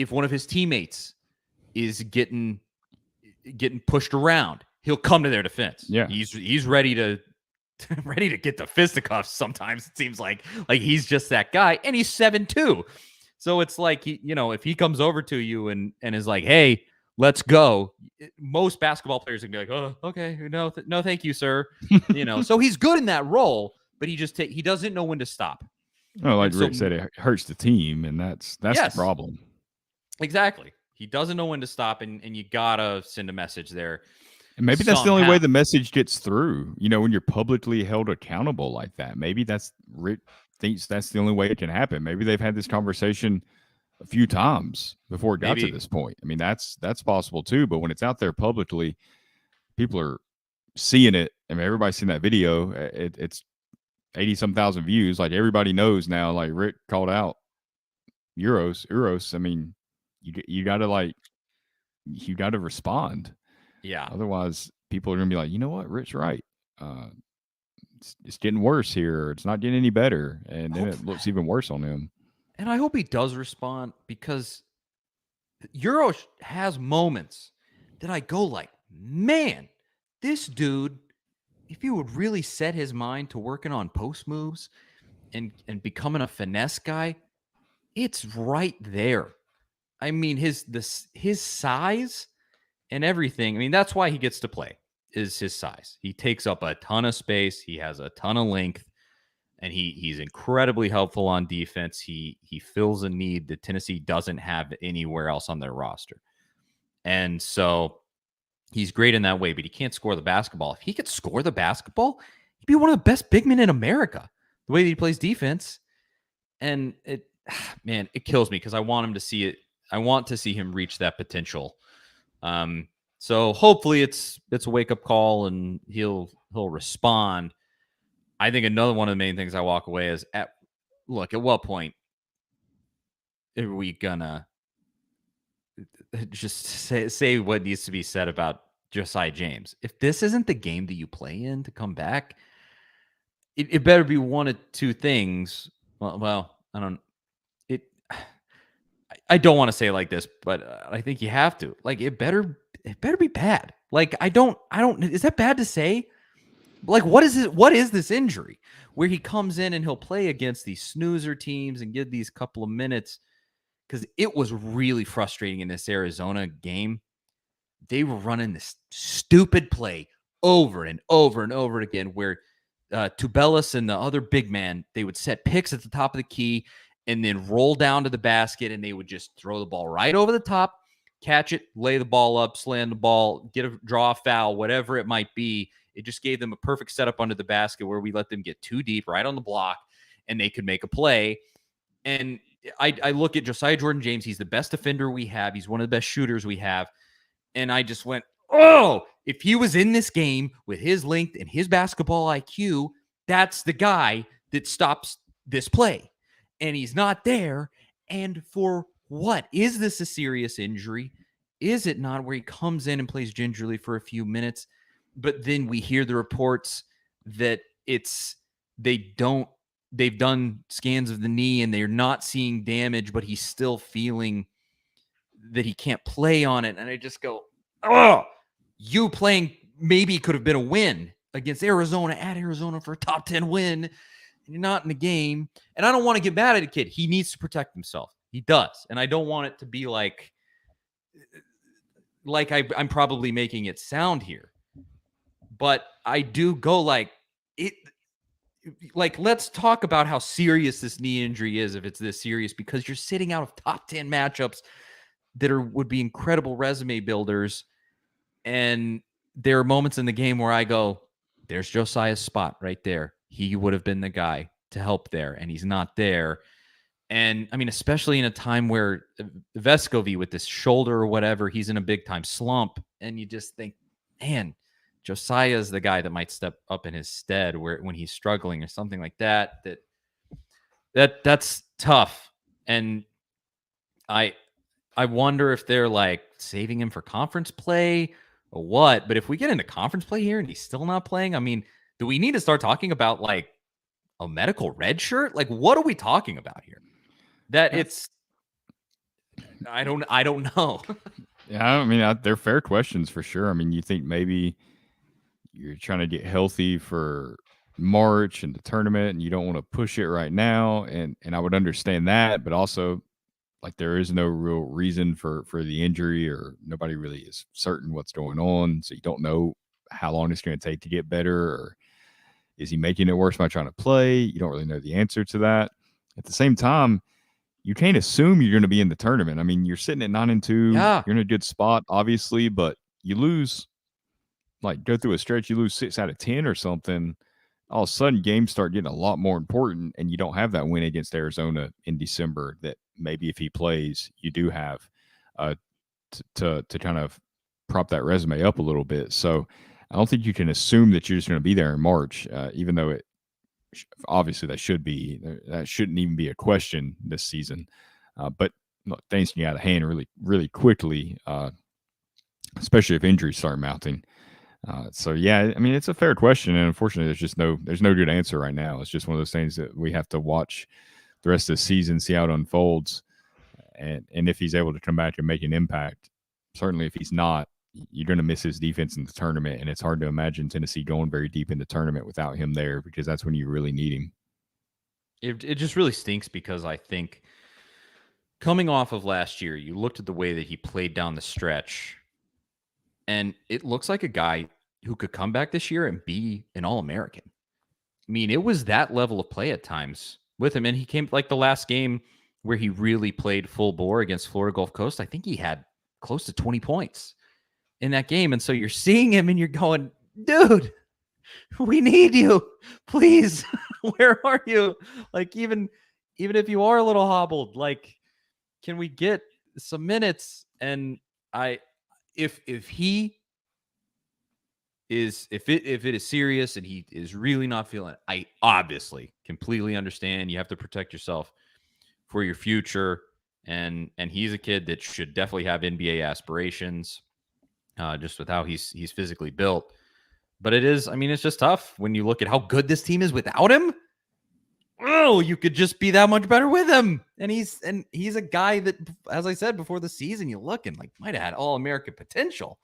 one of his teammates is getting pushed around, he'll come to their defense. Yeah, he's ready to get the fisticuffs. Sometimes it seems like he's just that guy, and he's 7'2". So it's like, if he comes over to you and is like, hey, let's go, most basketball players can be like, oh, okay, no, thank you, sir. So he's good in that role, but he doesn't know when to stop. Oh, like Rick said, it hurts the team, and that's the problem. Exactly. He doesn't know when to stop, and you gotta send a message there. And maybe that's the only way the message gets through. When you're publicly held accountable like that. Maybe Rick thinks that's the only way it can happen. Maybe they've had this conversation a few times before it got to this point. I mean, that's possible too. But when it's out there publicly, people are seeing it. I mean, everybody's seen that video. It's 80-some thousand views. Like, everybody knows now. Like, Rick called out Euros. I mean, you got to respond. Yeah. Otherwise, people are gonna be like, you know what, Rick's right. It's getting worse here. It's not getting any better, and then it looks even worse on him. And I hope he does respond, because Euro has moments that I go like, man, this dude, if he would really set his mind to working on post moves and becoming a finesse guy, it's right there. I mean, his size and everything. I mean, that's why he gets to play, is his size. He takes up a ton of space. He has a ton of length. And he's incredibly helpful on defense. He fills a need that Tennessee doesn't have anywhere else on their roster. And so he's great in that way, but he can't score the basketball. If he could score the basketball, he'd be one of the best big men in America, the way that he plays defense. And it kills me, because I want him to see it. I want to see him reach that potential. So hopefully it's a wake-up call, and he'll respond. I think another one of the main things I walk away is, at what point are we gonna just say what needs to be said about Josiah James? If this isn't the game that you play in to come back, it better be one of two things. Well, I don't want to say it like this, but I think you have to. Like, it better be bad. Like, I don't. Is that bad to say? Like, what is this injury where he comes in and he'll play against these snoozer teams and get these couple of minutes? Because it was really frustrating in this Arizona game. They were running this stupid play over and over and over again, where Tubelis and the other big man, they would set picks at the top of the key and then roll down to the basket, and they would just throw the ball right over the top, catch it, lay the ball up, slam the ball, draw a foul, whatever it might be. It just gave them a perfect setup under the basket where we let them get too deep right on the block, and they could make a play. And I look at Josiah Jordan-James. He's the best defender we have. He's one of the best shooters we have. And I just went, oh, if he was in this game with his length and his basketball IQ, that's the guy that stops this play. And he's not there. And for what? Is this a serious injury? Is it not, where he comes in and plays gingerly for a few minutes? But then we hear the reports that they've done scans of the knee and they're not seeing damage, but he's still feeling that he can't play on it. And I just go, oh, you playing maybe could have been a win against Arizona at Arizona for a top 10 win. And you're not in the game. And I don't want to get mad at a kid. He needs to protect himself. He does. And I don't want it to be like I'm probably making it sound here. But I do go like, let's talk about how serious this knee injury is if it's this serious, because you're sitting out of top 10 matchups that would be incredible resume builders. And there are moments in the game where I go, there's Josiah's spot right there. He would have been the guy to help there, and he's not there. And I mean, especially in a time where Vescovi with this shoulder or whatever, he's in a big time slump. And you just think, man, Josiah is the guy that might step up in his stead when he's struggling or something like that. That's tough. And I wonder if they're like saving him for conference play or what. But if we get into conference play here and he's still not playing, I mean, do we need to start talking about like a medical red shirt? Like, what are we talking about here? I don't know. Yeah, I mean, they're fair questions for sure. I mean, you think maybe you're trying to get healthy for March and the tournament, and you don't want to push it right now. And I would understand that, but also, like, there is no real reason for the injury, or nobody really is certain what's going on. So you don't know how long it's going to take to get better, or is he making it worse by trying to play? You don't really know the answer to that. At the same time, you can't assume you're going to be in the tournament. I mean, you're sitting at 9-2. Yeah. You're in a good spot, obviously, but you lose, like, go through a stretch, you lose 6 out of 10 or something. All of a sudden, games start getting a lot more important, and you don't have that win against Arizona in December that maybe if he plays, you do have to kind of prop that resume up a little bit. So I don't think you can assume that you're just going to be there in March, even though it obviously that shouldn't even be a question this season. But look, things can get out of hand really, really quickly, especially if injuries start mounting. So yeah, I mean, it's a fair question, and unfortunately, there's no good answer right now. It's just one of those things that we have to watch the rest of the season, see how it unfolds, and if he's able to come back and make an impact. Certainly, if he's not, you're going to miss his defense in the tournament, and it's hard to imagine Tennessee going very deep in the tournament without him there, because that's when you really need him. It just really stinks, because I think coming off of last year, you looked at the way that he played down the stretch, and it looks like a guy who could come back this year and be an All-American. I mean, it was that level of play at times with him. And he came, like, the last game where he really played full bore against Florida Gulf Coast, I think he had close to 20 points in that game. And so you're seeing him and you're going, dude, we need you. Please, where are you? Like, even if you are a little hobbled, like, can we get some minutes? And if it is serious and he is really not feeling it, I obviously completely understand. You have to protect yourself for your future, and he's a kid that should definitely have NBA aspirations, just with how he's physically built. But it's just tough when you look at how good this team is without him. Oh, you could just be that much better with him. And he's a guy that, as I said before the season, you look and like might have had All-American potential.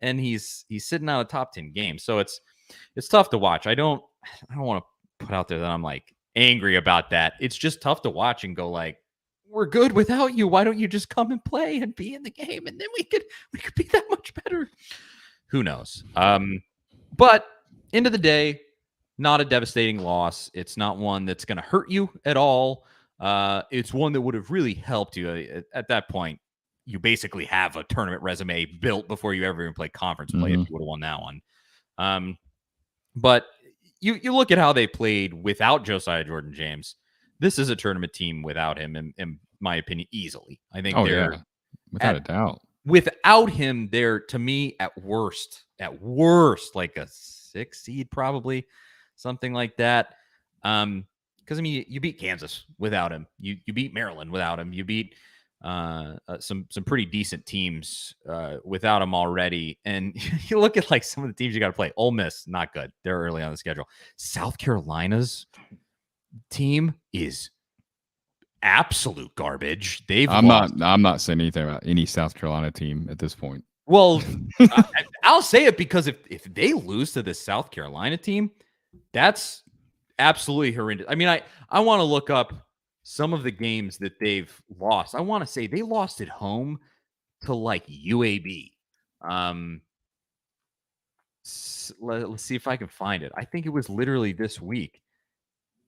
And he's sitting out a top 10 game. So it's tough to watch. I don't want to put out there that I'm like angry about that. It's just tough to watch and go like, we're good without you. Why don't you just come and play and be in the game? And then we could be that much better. Who knows? But end of the day, not a devastating loss. It's not one that's going to hurt you at all. It's one that would have really helped you at that point. You basically have a tournament resume built before you ever even play conference play if you would have won that one. But you look at how they played without Josiah Jordan-James. This is a tournament team without him, in my opinion, easily. I think without a doubt. without him, they're, to me, at worst, like a 6 seed, probably something like that. Because I mean, you beat Kansas without him. You beat Maryland without him. You beat some pretty decent teams without him already. And you look at like some of the teams you got to play. Ole Miss, not good. They're early on the schedule. South Carolina's team is absolute garbage. I'm not saying anything about any South Carolina team at this point. Well, I'll say it because if they lose to the South Carolina team, that's absolutely horrendous. I mean, I want to look up some of the games that they've lost. I want to say they lost at home to like UAB. Let's see if I can find it. I think it was literally this week.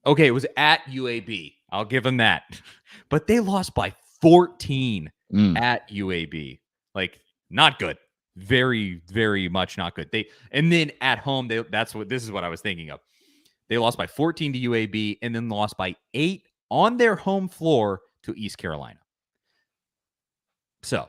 Okay, it was at UAB. I'll give them that. But they lost by 14 at UAB. Like, not good. Very, very much not good. And then at home, this is what I was thinking of. They lost by 14 to UAB and then lost by 8 on their home floor to East Carolina. So,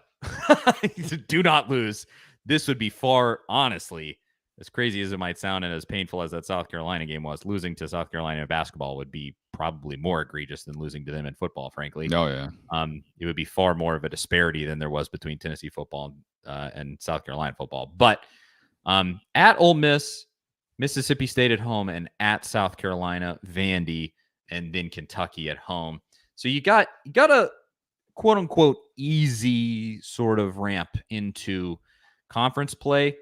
do not lose. This would be far, honestly, as crazy as it might sound and as painful as that South Carolina game was, losing to South Carolina in basketball would be probably more egregious than losing to them in football, frankly. Oh, yeah. It would be far more of a disparity than there was between Tennessee football and South Carolina football. But at Ole Miss, Mississippi State at home, and at South Carolina, Vandy, and then Kentucky at home. So you got a quote unquote easy sort of ramp into conference play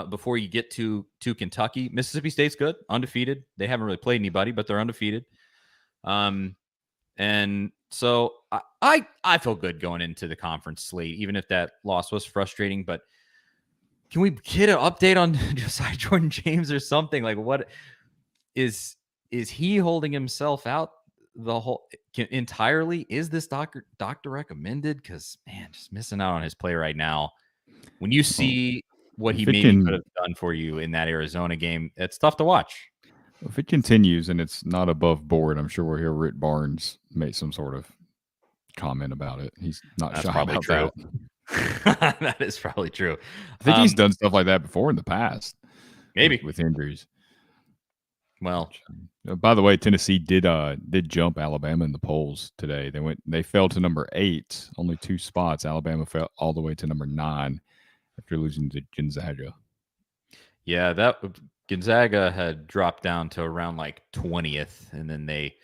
before you get to Kentucky. Mississippi State's good, undefeated. They haven't really played anybody, but they're undefeated. And so I feel good going into the conference slate, even if that loss was frustrating. But can we get an update on Josiah Jordan-James or something? Like, what is he holding himself out the whole entirely? Is this doctor recommended? Because, man, just missing out on his play right now. When you see what he maybe could have done for you in that Arizona game, it's tough to watch. If it continues and it's not above board, I'm sure we'll hear Rick Barnes make some sort of comment about it. He's not That's shy probably about true. that. That is probably true. I think he's done stuff like that before in the past. Maybe with injuries. Well, by the way, Tennessee did jump Alabama in the polls today. They fell to number 8, only 2 spots. Alabama fell all the way to number 9 after losing to Gonzaga. Yeah, that Gonzaga had dropped down to around like 20th, and then they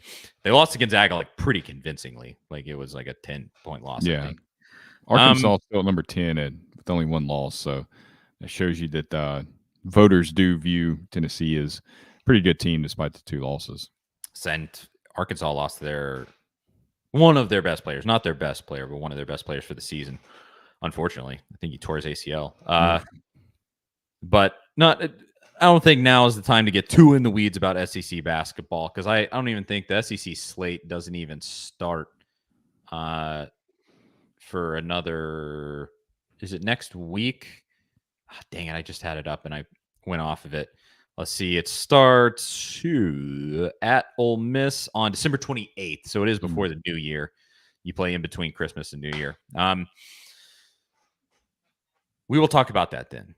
lost to Gonzaga like pretty convincingly. Like it was like a 10-point loss. Yeah, I think. Arkansas still at number 10 with only 1 loss, so that shows you that voters do view Tennessee as a pretty good team despite the 2 losses. And Arkansas lost one of their best players, not their best player, but one of their best players for the season. Unfortunately, I think he tore his ACL. But I don't think now is the time to get too in the weeds about SEC basketball, because I don't even think the SEC slate doesn't even start for another. Is it next week? Oh, dang it! I just had it up and I went off of it. Let's see. It starts at Ole Miss on December 28th, so it is before the new year. You play in between Christmas and New Year. We will talk about that then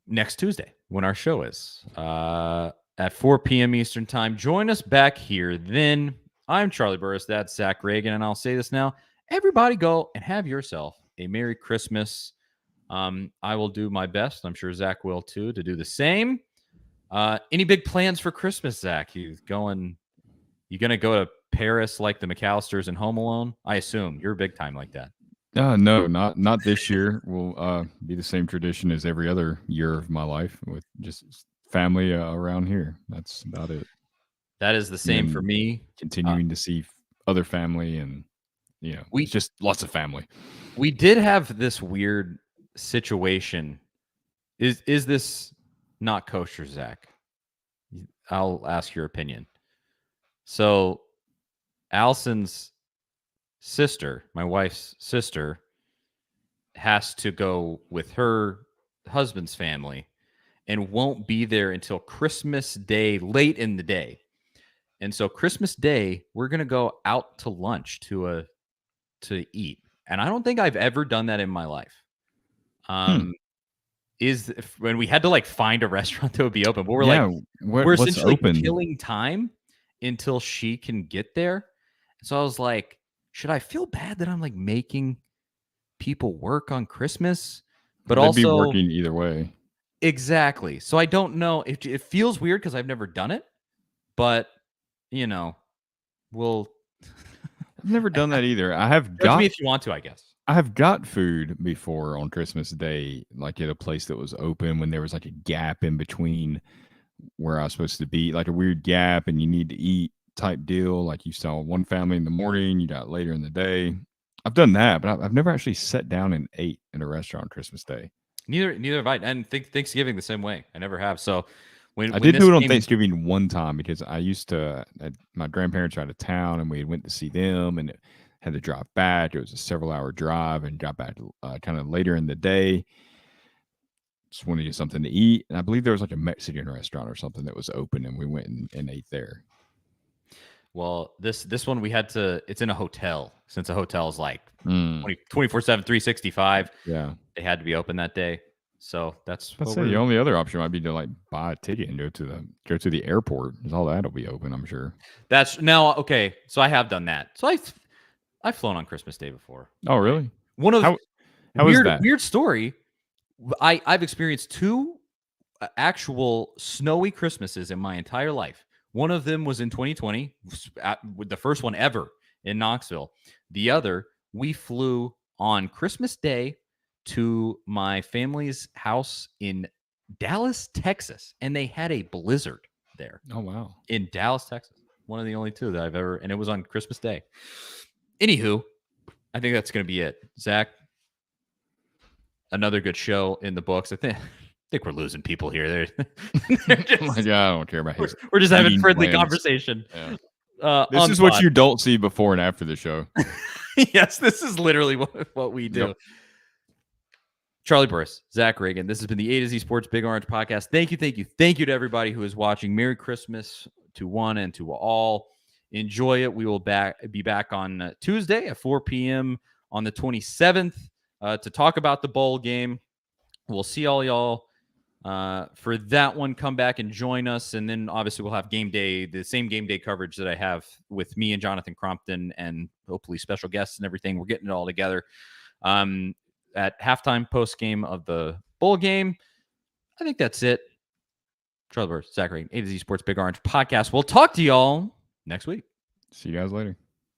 next Tuesday when our show is at 4 p.m. Eastern time. Join us back here then. I'm Charlie Burris. That's Zach Ragan, and I'll say this now. Everybody go and have yourself a Merry Christmas. I will do my best. I'm sure Zach will too, to do the same. Any big plans for Christmas, Zach? You going to go to Paris like the McAllisters in Home Alone? I assume you're big time like that. No, not this year. Will be the same tradition as every other year of my life with just family around here. That's about it. That is the same for me. Continuing to see other family and, it's just lots of family. We did have this weird situation. Is this not kosher, Zach? I'll ask your opinion. So Allison's sister, my wife's sister, has to go with her husband's family and won't be there until Christmas Day, late in the day. And so Christmas Day, we're going to go out to lunch to eat and I don't think I've ever done that in my life. Is when we had to like find a restaurant that would be open, but we're what's essentially open? killing time until she can get there. So I was like, should I feel bad that I'm like making people work on Christmas? But They'd also be working either way. Exactly. So I don't know. It feels weird because I've never done it, but we'll. I've never done that either. I have Judge got me if you want to, I guess. I have got food before on Christmas Day, like at a place that was open when there was like a gap in between where I was supposed to be, like a weird gap, and you need to eat type deal. Like you saw one family in the morning, you got later in the day. I've done that, but I've never actually sat down and ate in a restaurant on Christmas Day. Neither have I. And Thanksgiving the same way. I never have. So when I did this do it on came- Thanksgiving one time because I used to. My grandparents were out of town, and we went to see them, and had to drive back. It was a several-hour drive, and got back kind of later in the day. Just wanted to get something to eat, and I believe there was like a Mexican restaurant or something that was open, and we went and ate there. Well, this one we had to. It's in a hotel, since a hotel is like 24/7, 365. Yeah, they had to be open that day. So that's I'd say the only other option might be to like buy a ticket and go to the airport, because all that'll be open, I'm sure. That's now okay. So I have done that. So I've flown on Christmas Day before. Oh, really? One of how weird, is that? Weird story. I've experienced 2 actual snowy Christmases in my entire life. One of them was in 2020, with the first one ever in Knoxville. The other, we flew on Christmas Day to my family's house in Dallas, Texas, and they had a blizzard there. Oh, wow. In Dallas, Texas. One of the only 2 that I've ever, and it was on Christmas Day. Anywho, I think that's going to be it. Zach, another good show in the books. I think we're losing people here. They're just, I don't care about his. we're just having eating friendly plans. conversation. Yeah. This is what you don't see before and after the show. Yes, this is literally what we do. Yep. Charlie Burris, Zach Ragan. This has been the A to Z Sports Big Orange Podcast. Thank you to everybody who is watching. Merry Christmas to one and to all. Enjoy it. We will be back on Tuesday at 4 p.m. on the 27th to talk about the bowl game. We'll see all y'all for that one. Come back and join us. And then obviously we'll have game day, the same game day coverage that I have with me and Jonathan Crompton and hopefully special guests and everything. We're getting it all together at halftime post game of the bowl game. I think that's it. Charlie Burris, Zach Ragan, A to Z Sports Big Orange Podcast. We'll talk to y'all next week. See you guys later.